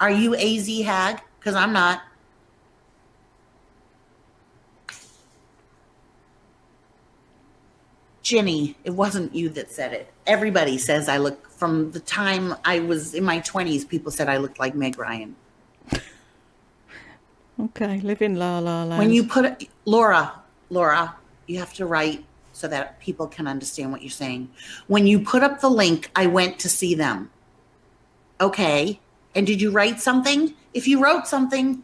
Are you AZ Hag? Because I'm not. Ginny, it wasn't you that said it. Everybody says I look, from the time I was in my 20s, people said I looked like Meg Ryan. Okay, live in La La Land. When you put, Laura, you have to write so that people can understand what you're saying. When you put up the link, I went to see them. Okay. And did you write something? If you wrote something,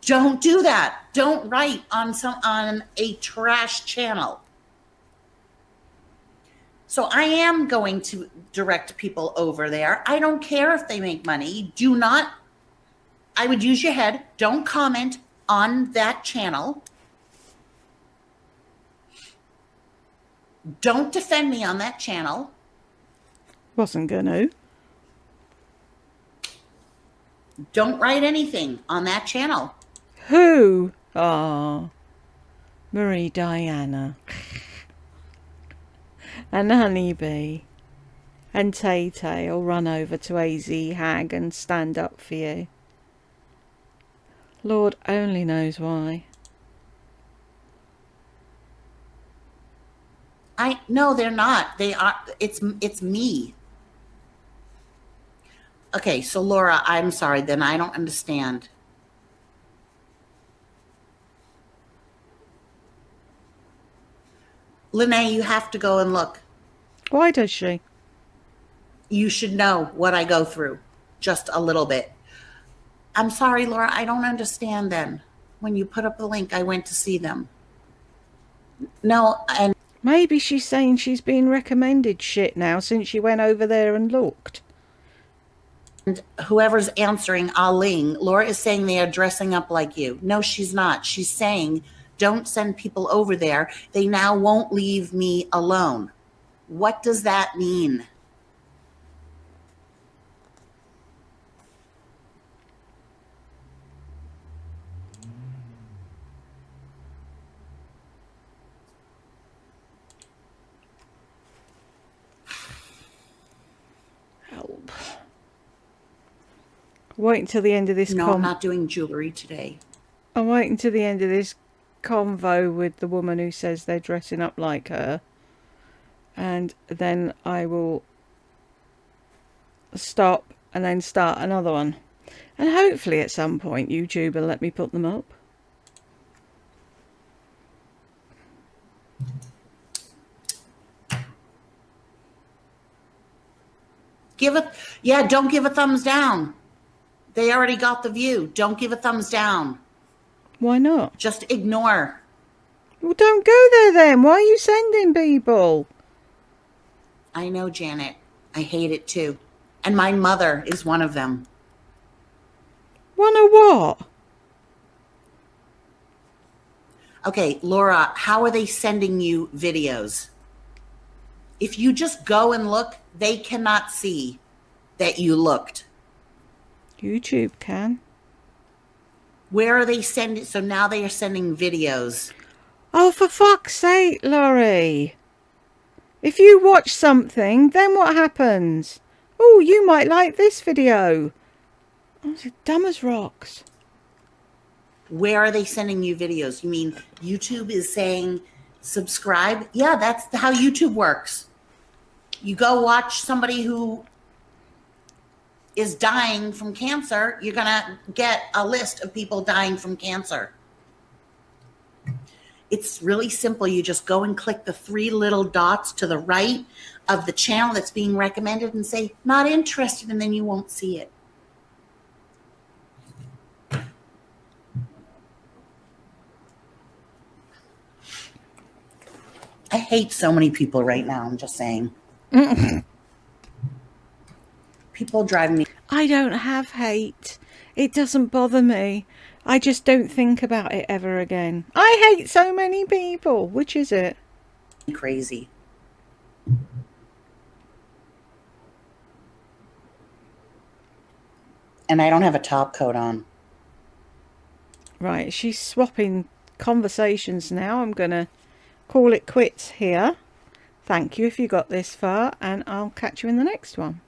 don't do that. Don't write on a trash channel. So I am going to direct people over there. I don't care if they make money. Do not, I would use your head. Don't comment on that channel. Don't defend me on that channel. Wasn't gonna. Don't write anything on that channel. Who? Ah, Marie Diana. And Honeybee. And Tay Tay will run over to AZ Hag and stand up for you. Lord only knows why. No, they're not. They are. It's me. Okay, so Laura, I'm sorry. Then I don't understand. Lene, you have to go and look. Why does she? You should know what I go through, just a little bit. I'm sorry, Laura, I don't understand then. When you put up the link, I went to see them. No, and Maybe she's saying she's been recommended shit now since she went over there and looked. whoever's answering Aling, Laura is saying they are dressing up like you. No, she's not. She's saying, don't send people over there. They now won't leave me alone. What does that mean? Help. Wait until the end of this No, I'm not doing jewelry today. I'm waiting till the end of this convo with the woman who says they're dressing up like her. And then I will stop and then start another one. And hopefully at some point YouTube will let me put them up. Don't give a thumbs down. They already got the view. Don't give a thumbs down. Why not? Just ignore. Well, don't go there then. Why are you sending people? I know, Janet. I hate it too. And my mother is one of them. One of what? Okay, Laura, how are they sending you videos? If you just go and look, they cannot see that you looked. YouTube can. Where are they sending? So now they are sending videos. Oh, for fuck's sake, Laurie. If you watch something, then what happens? Oh, you might like this video. Oh, it's dumb as rocks. Where are they sending you videos? You mean YouTube is saying subscribe? Yeah, that's how YouTube works. You go watch somebody who is dying from cancer, you're going to get a list of people dying from cancer. It's really simple. You just go and click the 3 little dots to the right of the channel that's being recommended and say, not interested, and then you won't see it. I hate so many people right now, I'm just saying. People drive me. I don't have hate. It doesn't bother me. I just don't think about it ever again. I hate so many people. Which is it? Crazy. And I don't have a top coat on. Right, she's swapping conversations now. I'm going to call it quits here. Thank you if you got this far, and I'll catch you in the next one.